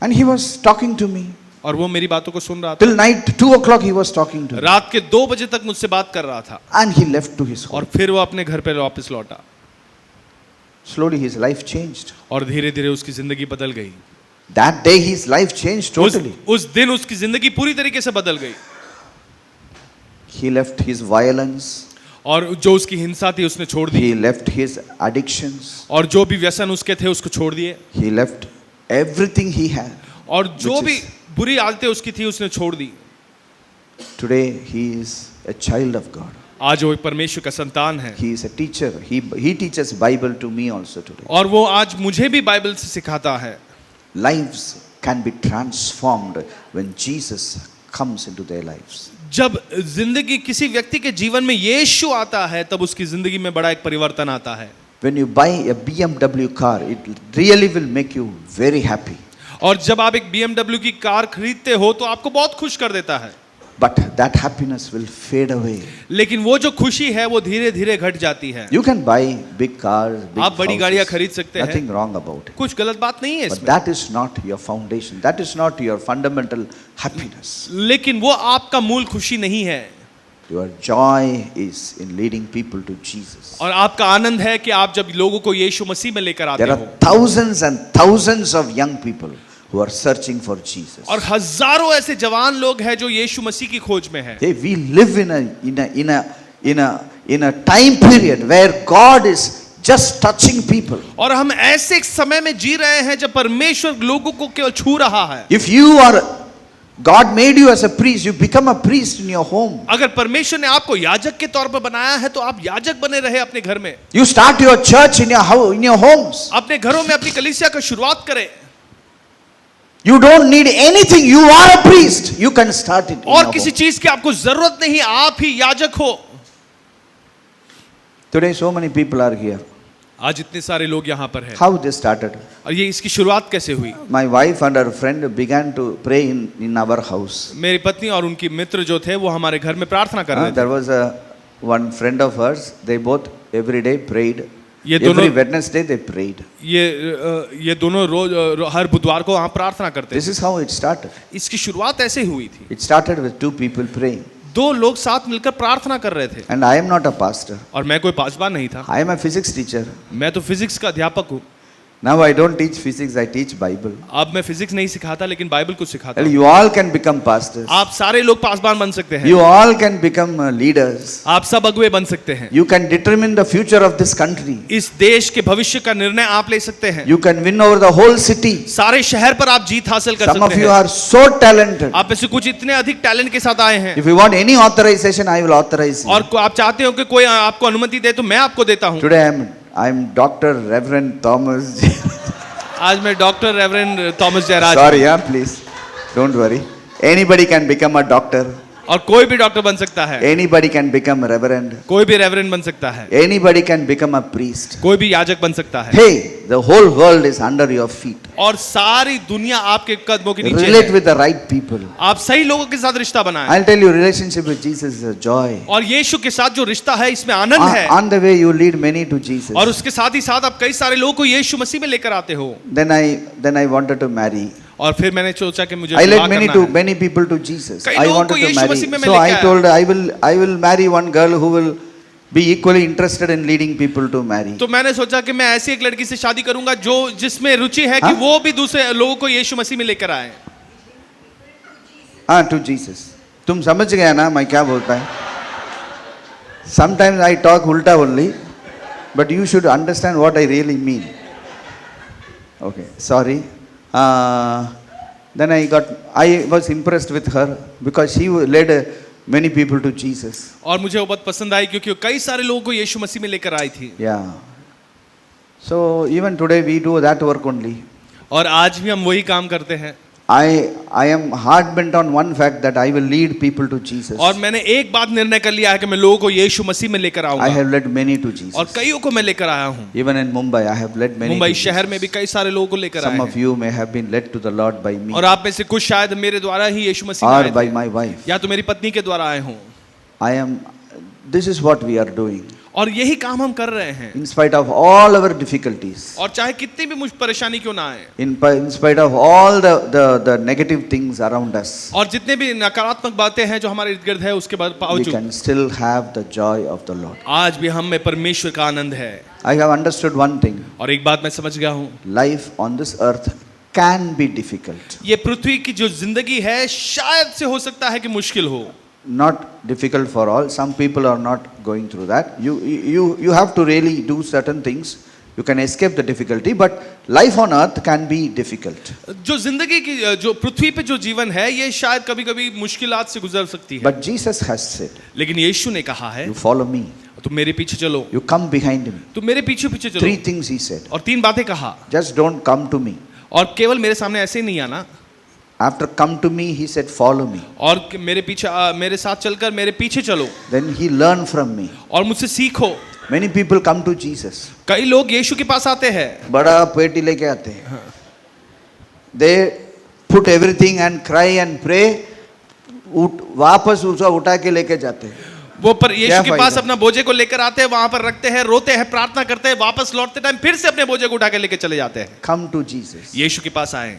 And he was talking to me. और वो मेरी बातों को सुन रहा था। Till night, 2 o'clock, he was talking to me. रात के 2 बजे तक मुझसे बात कर रहा था And he left to his और home. फिर वो अपने घर पे वापस लौटा Slowly, his life changed. और धीरे धीरे उसकी जिंदगी बदल गई। That day, his life changed totally. उस दिन उसकी जिंदगी पूरी तरीके से बदल गई He left his violence. और जो उसकी हिंसा थी उसने छोड़ दी He left his addictions. और जो भी व्यसन उसके थे उसको छोड़ दिए He left everything he had. और जो Which भी is- बुरी आदतें उसकी थी उसने छोड़ दी। Today, he is a child of God. आज वो एक परमेश्वर का संतान है He is a teacher. He teaches Bible to me also today. और वो आज मुझे भी बाइबल से सिखाता है। Lives can be transformed when Jesus comes into their lives. जब जिंदगी किसी व्यक्ति के जीवन में यीशु आता है तब उसकी जिंदगी में बड़ा एक परिवर्तन आता है। When you buy a BMW car, it really will make you very happy. और जब आप एक BMW की कार खरीदते हो तो आपको बहुत खुश कर देता है, But that happiness will fade away. लेकिन वो जो खुशी है वो धीरे धीरे घट जाती है। You can buy big cars, big आप बड़ी गाड़ियां खरीद houses. सकते हैं, Nothing wrong about it. कुछ गलत बात नहीं है But इसमें, that is not your foundation. That is not your fundamental happiness. लेकिन वो आपका मूल खुशी नहीं है। Your joy is in leading people to Jesus. और आपका आनंद है कि आप जब लोगों को यीशु मसीह में लेकर आते There हो। are thousands and thousands of young people who are searching for Jesus. और हजारों ऐसे जवान लोग हैं जो यीशु मसीह की खोज में हैं। Hey, we live in a time period where God is just touching people. और हम ऐसे एक समय में जी रहे हैं जब परमेश्वर लोगों को केवल छू रहा है। If you are God made you as a priest. You become a priest in your home. अगर परमेश्वर ने आपको याजक के तौर पर बनाया है तो आप याजक बने रहे अपने घर में, You start your church in your house, in your homes. अपने घरों में अपनी कलीसिया का शुरुआत करें। You don't need anything. You are a priest. You can start it. In और your किसी home. चीज की आपको जरूरत नहीं, आप ही याजक हो। Today, so many people are here. आज इतने सारे लोग यहाँ पर हैं, How they started? और ये इसकी शुरुआत कैसे हुई? My wife and her friend began to pray in our house. मेरी पत्नी और उनकी मित्र जो थे वो हमारे घर में प्रार्थना कर रहे थे। There was one friend of hers. They both every day prayed. ये Every दोनों Wednesday they prayed. ये दोनों रोज हर बुधवार को वहाँ प्रार्थना करते This थे। is how it started. इसकी शुरुआत ऐसे हुई थी, It started with two people praying. दो लोग साथ मिलकर प्रार्थना कर रहे थे। And I am not a pastor. और मैं कोई पासवान नहीं था, I am a physics teacher. मैं तो फिजिक्स का अध्यापक हूँ। Now I don't teach physics, I teach Bible. अब मैं फिजिक्स नहीं सिखाता लेकिन बाइबल को सिखाता Well, हूँ। you all can become pastors. आप सारे लोग पासवान बन सकते हैं, You all can become leaders. आप सब अगुवे बन सकते हैं। You can determine the future of this country. इस देश के भविष्य का निर्णय आप ले सकते हैं। You can win over the whole city. सारे शहर पर आप जीत हासिल कर Some of सकते you हैं। are so talented. आप में से कुछ इतने अधिक टैलेंट के साथ आए हैं, If you want any authorization, I will authorize you. और आप चाहते हो कि कोई आपको अनुमति दे तो मैं आपको देता हूँ। Today I am Dr. Reverend Thomas. आज मैं doctor Reverend Thomas Jayaraj. Sorry, yeah, please. Don't worry. Anybody can become a doctor. और कोई भी डॉक्टर बन सकता है, Anybody can become a reverend. कोई भी रेवरेंड बन सकता है, Anybody can become a priest. कोई भी याजक बन सकता है। Hey, the whole world is under your feet. और सारी दुनिया आपके कदमों के नीचे Relate है। with the right people. आप सही लोगों के साथ रिश्ता बनाएं। I'll tell you, relationship with Jesus is a joy. और यीशु के साथ जो रिश्ता है इसमें आनंद है, On the way, you lead many to Jesus. और उसके साथ ही साथ आप कई सारे लोगों को यीशु मसीह में लेकर आते हो। Then I wanted to marry. और फिर मैंने सोचा कि मुझे I विवाह led करना है। many people to Jesus. कई I लोगों को wanted to यीशु marry. मसीह में मैं So लेके I आया। told I will marry one girl who will be equally interested in leading people to marry. तो मैंने सोचा कि मैं ऐसी एक लड़की से शादी करूंगा जो जिसमें रुचि है कि हाँ? वो भी दूसरे लोगों को यीशु मसीह में लेकर आए। To Jesus. तुम समझ गया ना मैं क्या बोलता है? Sometimes I talk ulta only, but you should understand what I really mean. Okay, sorry. Then I was impressed with her because she led many people to Jesus. और मुझे वो बहुत पसंद आई क्योंकि वो कई सारे लोगों को यीशु मसीह में लेकर आई थी। Yeah. So even today we do that work only. और आज भी हम वही काम करते हैं। I am hard bent on one fact that I will lead people to Jesus. और मैंने एक बात निर्णय कर लिया है कि मैं लोगों को यीशु मसीह में लेकर I आऊंगा, have led many to Jesus. और कईयों को मैं लेकर आया हूँ। Even in Mumbai, I have led many. Mumbai to शहर Jesus. में भी कई सारे लोगों को लेकर आए Some of हैं, you may have been led to the Lord by me और आप में से कुछ शायद मेरे द्वारा ही यीशु मसीह में or आए by थे, my wife. या तो मेरी पत्नी के द्वारा आए हों। This is what we are doing. और यही काम हम कर रहे हैं, In spite of all our difficulties, और चाहे कितनी भी मुझ परेशानी क्यों ना आए, in spite of all the negative things around us, और जितने भी नकारात्मक बातें हैं जो हमारे इर्द गिर्द है उसके we बावजूद can still have the joy of the Lord. आज भी हम में परमेश्वर का आनंद है। I have understood one thing. और एक बात मैं समझ गया हूँ, Life on this earth can be difficult. ये पृथ्वी की जो जिंदगी है शायद से हो सकता है कि मुश्किल हो। Not difficult for all. Some people are not going through that. You have to really do certain things. You can escape the difficulty, but life on earth can be difficult. जो जिंदगी की जो पृथ्वी पे जो जीवन है ये शायद कभी कभी मुश्किलात से गुजर सकती है, But Jesus has said, लेकिन यीशु ने कहा है you follow me. तुम मेरे पीछे चलो, You come behind me. तुम मेरे पीछे पीछे चलो। 3 things he said. और 3 बातें कहा, Just don't come to me. और केवल मेरे सामने ऐसे ही नहीं आना, After come to me, he said, follow me. और मेरे साथ चलकर मेरे पीछे चलो, Then he learned from me. और मुझसे सीखो। Many people come to Jesus. कई लोग यीशु के पास आते हैं, बड़ा पेटी लेके आते हैं. They put everything and cry and pray. वापस उसे उठा के लेके जाते हैं. वो पर यीशु के फायदा? पास अपना बोझे को लेकर आते हैं, वहां पर रखते हैं, रोते हैं, प्रार्थना करते हैं, वापस लौटते टाइम फिर से अपने बोझे को उठा के लेके चले जाते हैं। Come to Jesus. यीशु के पास आए,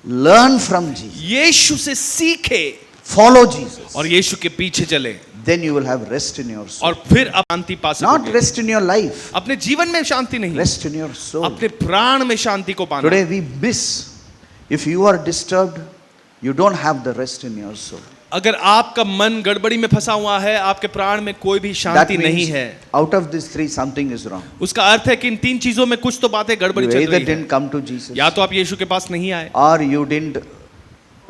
Learn from Jesus. यीशु से सीखे, Follow Jesus. और यीशु के पीछे चले, Then you will have rest in your soul. और फिर आप शांति पा Not सकोगे। rest in your life. अपने जीवन में शांति नहीं, Rest in your soul. अपने प्राण में शांति को पाना। Today we miss. If you are disturbed, you don't have the rest in your soul. अगर आपका मन गड़बड़ी में फंसा हुआ है, आपके प्राण में कोई भी That शांति नहीं means है, out of these 3 something is wrong. उसका अर्थ है कि इन 3 चीजों में कुछ तो बातें गड़बड़ी You चल either रही है। didn't come to Jesus या तो आप यीशु के पास नहीं आए, or you didn't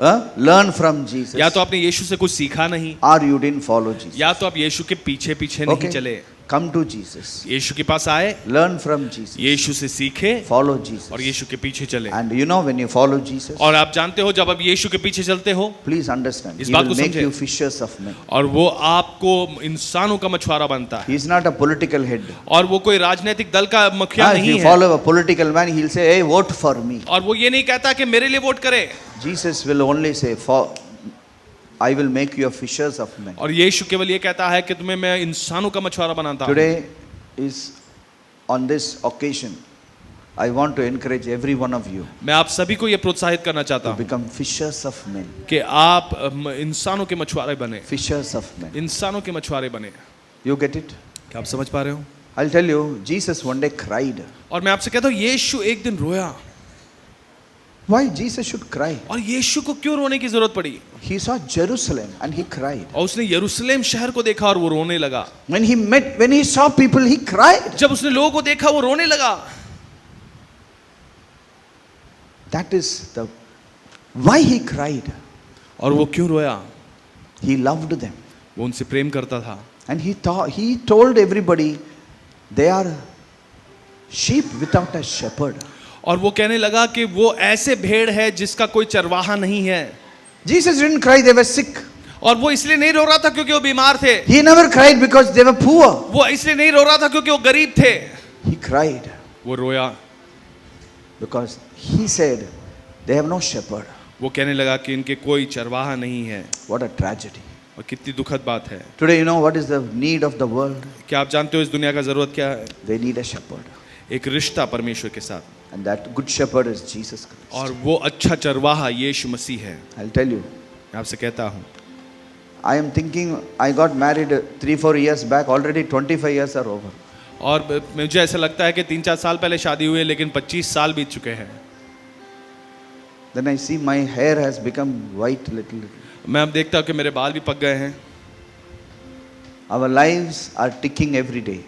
learn from Jesus, या तो आपने यीशु से कुछ सीखा नहीं, or you didn't follow Jesus. या तो आप यीशु के पीछे पीछे नहीं चले। Come to Jesus. यीशु के पास आए, Learn from Jesus. यीशु से सीखे Follow Jesus. और यीशु के पीछे चले। And you know when you follow Jesus, और आप जानते हो जब आप यीशु के पीछे चलते हो, please understand, इस He बात will को make समझे। you fishers of men. और वो आपको इंसानों का मछुआरा बनता है। He is not a political head. और वो कोई राजनीतिक दल का मुखिया If नहीं you है। follow a political man, he'll say, hey, vote for me. और वो ये नहीं कहता कि मेरे लिए वोट करे। Jesus will only say, I will make you a fishers of men. और यीशु केवल ये कहता है कि तुम्हें मैं इंसानों का मछुआरा बनाता हूँ। Today is on this occasion, I want to encourage every one of you मैं आप सभी को ये प्रोत्साहित करना चाहता to हूँ become fishers of men. कि आप इंसानों के मछुआरे बने, Fishers of men. इंसानों के मछुआरे बने। You get it? क्या आप समझ पा रहे हो? I'll tell you, Jesus one day cried. और मैं आपसे कहता हूँ यीशु एक दिन रोया। Why Jesus should cry? और यीशु को क्यों रोने की जरूरत पड़ी? He saw Jerusalem and he cried. और उसने यरूशलेम शहर को देखा और वो रोने लगा। When he saw people, he cried. जब उसने लोगों को देखा वो रोने लगा। That is the why he cried. और वो क्यों रोया? He loved them. वो उनसे प्रेम करता था। And he told everybody they are sheep without a shepherd. और वो कहने लगा कि वो ऐसे भेड़ है जिसका कोई चरवाहा नहीं है। Jesus didn't cry, they were sick. और वो इसलिए नहीं रो रहा था क्योंकि वो बीमार थे। He never cried because they were poor. वो इसलिए नहीं रो रहा था क्योंकि वो गरीब थे। He cried वो रोया because he said they have no shepherd. वो कहने लगा कि इनके कोई चरवाहा नहीं है। What a tragedy. और कितनी दुखद बात है। Today you know what is the need of the world? क्या आप जानते हो इस दुनिया का जरूरत क्या है? They need a shepherd. एक रिश्ता परमेश्वर के साथ। And that good shepherd is Jesus Christ. और वो अच्छा चरवाहा यीशु मसीह है। I'll tell you. मैं आपसे कहता हूँ I am thinking I got married 3-4 years back. Already 25 years are over. और मुझे ऐसा लगता है कि 3-4 साल पहले शादी हुई है लेकिन 25 साल बीत चुके हैं। Then I see my hair has become white little. मैं अब देखता हूँ कि मेरे बाल भी पक गए हैं। Our lives are ticking every day.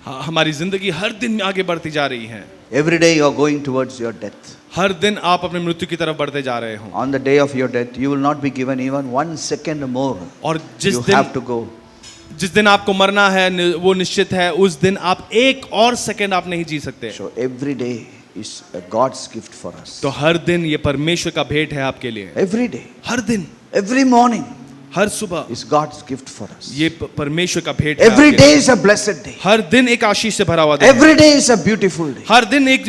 हमारी जिंदगी हर दिन आगे बढ़ती जा रही है। Every day you are going towards your death. हर दिन आप अपनी मृत्यु की तरफ बढ़ते जा रहे हो। On the day of your death, you will not be given even 1 second more. और जिस You दिन have to go. जिस दिन आपको मरना है वो निश्चित है, उस दिन आप एक और सेकंड आप नहीं जी सकते। So every day is a God's gift for us. तो हर दिन ये परमेश्वर का भेंट है आपके लिए। Every day, हर दिन, every morning हर सुबह is God's gift for us. ये परमेश्वर का भेंट है Every आपके day लिए। is a blessed day. हर दिन एक आशीष से भरा हुआ दिन है। Every day is a beautiful day. हर दिन एक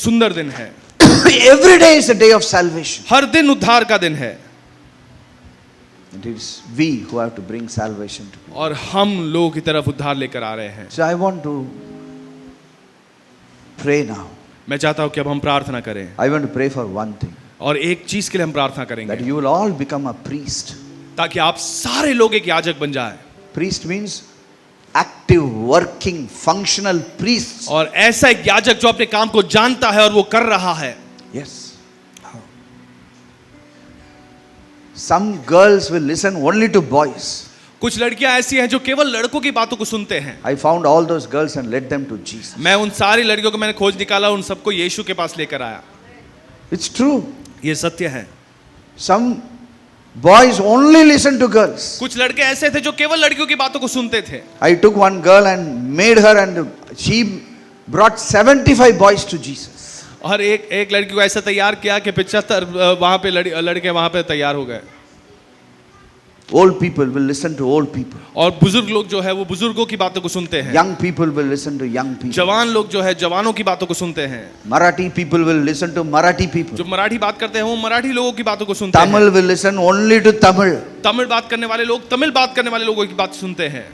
सुंदर दिन है। Every day is a day of salvation. हर दिन उद्धार का दिन है। It is we who have to bring salvation to people. और हम लोगों की तरफ उद्धार लेकर आ रहे हैं। So I want to pray now. मैं चाहता हूं कि अब हम प्रार्थना करें I want to pray for one thing. और एक चीज के लिए हम प्रार्थना That करेंगे you will all become a priest. ताकि आप सारे लोग एक याजक बन जाएं। Priest means active, working, functional priests. और ऐसा एक याजक जो अपने काम को जानता है और वो कर रहा है। Yes. Some girls will listen only to boys. कुछ लड़कियां ऐसी हैं जो केवल लड़कों की बातों को सुनते हैं। I found all those girls and led them to Jesus. मैं उन सारी लड़कियों को मैंने खोज निकाला, उन सबको यीशु के पास लेकर आया। It's true. ये सत्य है। Some boys only listen to girls. कुछ लड़के ऐसे थे जो केवल लड़कियों की बातों को सुनते थे। I took one girl and made her, and she brought 75 boys to Jesus. और एक लड़की को ऐसा तैयार किया कि 75 वहां पे लड़के वहां पे तैयार हो गए। Old people will listen to old people. और बुजुर्ग लोग जो है वो बुजुर्गों की बातों को सुनते हैं। Young people will listen to young people. जवान लोग जो है जवानों की बातों को सुनते हैं। Marathi people will listen to Marathi people. जो मराठी बात करते हैं वो मराठी लोगों की बातों को सुनते हैं। Tamil will listen only to Tamil. Tamil बात करने वाले लोग तमिल बात करने वाले लोगों की बात सुनते हैं।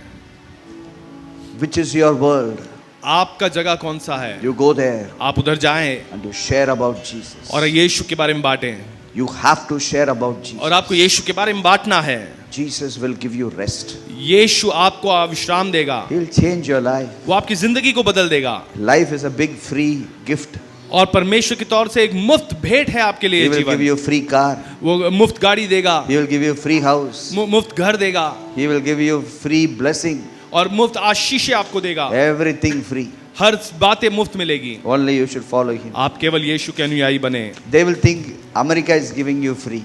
Which is your world? आपका जगह कौन सा है? You go there आप उधर जाएं and you share about Jesus. और यीशु के बारे में बांटें। You have to share about Jesus. और आपको यीशु के बारे में बांटना है। Jesus will give you rest. यीशु आपको विश्राम देगा। He'll change your life. वो आपकी जिंदगी को बदल देगा। Life is a big free gift. और परमेश्वर की तौर से एक मुफ्त भेंट है आपके He लिए will give जीवन। you free car. वो मुफ्त गाड़ी देगा, He will give you free house. मुफ्त घर देगा He will give you free blessing. और मुफ्त आशीषें आपको देगा। Everything free. हर बातें मुफ्त मिलेगी। Only you should follow him. आप केवल यीशु के अनुयायी बने। They will think America is giving you free.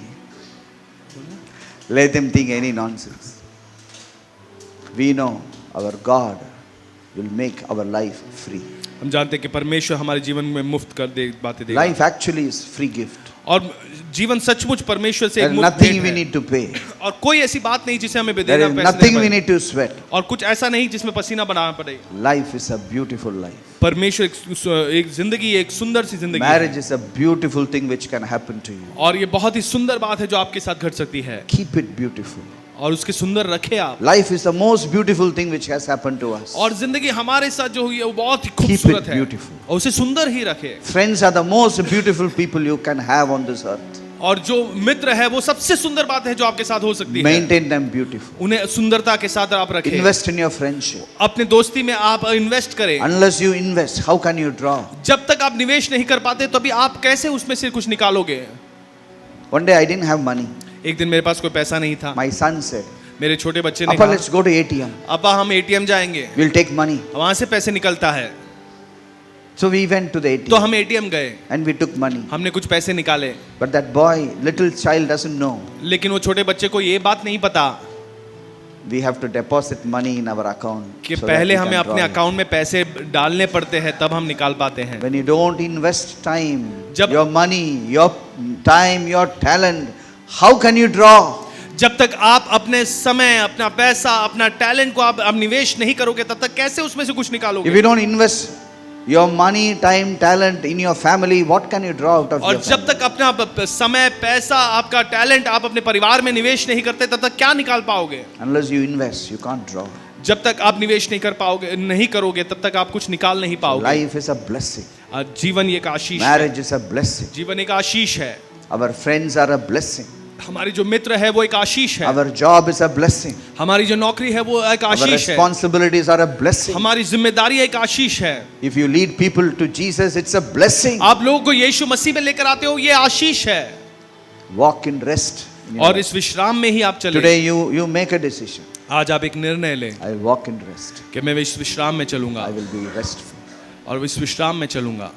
Let them think any nonsense. We know our God will make our life free. हम जानते हैं कि परमेश्वर हमारे जीवन में मुफ्त कर दे बातें देगा। Life actually is free gift. और जीवन सचमुच परमेश्वर से एक There is मुफ्त nothing भेंट we है। need to pay. और कोई ऐसी बात नहीं जिसे हमें There देना is पैसे nothing देना we पड़े। need to sweat. और कुछ ऐसा नहीं जिसमें पसीना बनाना पड़े। Life is a beautiful life. परमेश्वर एक जिंदगी, एक सुंदर सी जिंदगी है। Marriage is a beautiful thing which can happen to you. और ये बहुत ही सुंदर बात है जो आपके साथ घट सकती है। Keep it beautiful. और उसके सुंदर रखे आप। Life is the most beautiful thing which has happened to us. और जिंदगी हमारे साथ जो हुई है वो बहुत ही Keep खूबसूरत it है। beautiful. और उसे सुंदर ही रखे। Friends are the most beautiful people you can have on this earth. और जो मित्र है वो सबसे सुंदर बात है जो आपके साथ हो सकती है। Maintain them beautiful. उन्हें सुंदरता के साथ आप रखें। Invest in your friendship. अपने दोस्ती में आप इन्वेस्ट करें। Unless you invest, how can you draw? जब तक आप निवेश नहीं कर पाते तभी आप कैसे उसमें से कुछ निकालोगे। One day I didn't have money. एक दिन मेरे पास कोई पैसा नहीं था। My son said, मेरे छोटे बच्चे ने Appa, कहा, let's go to ATM. अब्बा हम एटीएम जाएंगे, We'll take money. वहां से पैसे निकलता है। So we went to the तो ATM हम एटीएम गए, and we took money. हमने कुछ पैसे निकाले, But that boy, little child doesn't know. लेकिन वो छोटे बच्चे को ये बात नहीं पता We have to deposit money in our account. कि so that पहले we हमें can अपने draw it. अकाउंट में पैसे डालने पड़ते हैं तब हम निकाल पाते हैं। When you don't invest time, जब- your money, your time, your talent, how can you draw? जब तक आप अपने समय, अपना पैसा, अपना टैलेंट को आप निवेश नहीं करोगे तब तक कैसे उसमें से कुछ If निकालोगे। you don't invest your money, time, talent in your family, what can you draw out of और your जब family? तक अपना समय, पैसा, आपका टैलेंट आप अपने परिवार में निवेश नहीं करते तब तक क्या निकाल पाओगे। Unless you invest, you can't draw. जब तक आप निवेश नहीं कर पाओगे, नहीं करोगे तब तक आप कुछ निकाल नहीं पाओगे। Life is a blessing. जीवन एक आशीष है। Marriage is a blessing. जीवन एक आशीष है। Our friends are a blessing. हमारी जो मित्र है वो एक आशीष है। Our job is a blessing. हमारी जो नौकरी है वो एक Our आशीष है। responsibilities are a blessing. हमारी जिम्मेदारी एक आशीष है। If you lead people to Jesus, it's a blessing. आप लोगों को यीशु मसीह में लेकर आते हो, ये आशीष है। Walk in rest. in your और life. इस विश्राम में ही आप चले। Today you make a decision. आज आप एक निर्णय लें I will walk in rest. कि मैं इस विश्राम में चलूंगा I will be restful. और इस विश्राम में चलूंगा।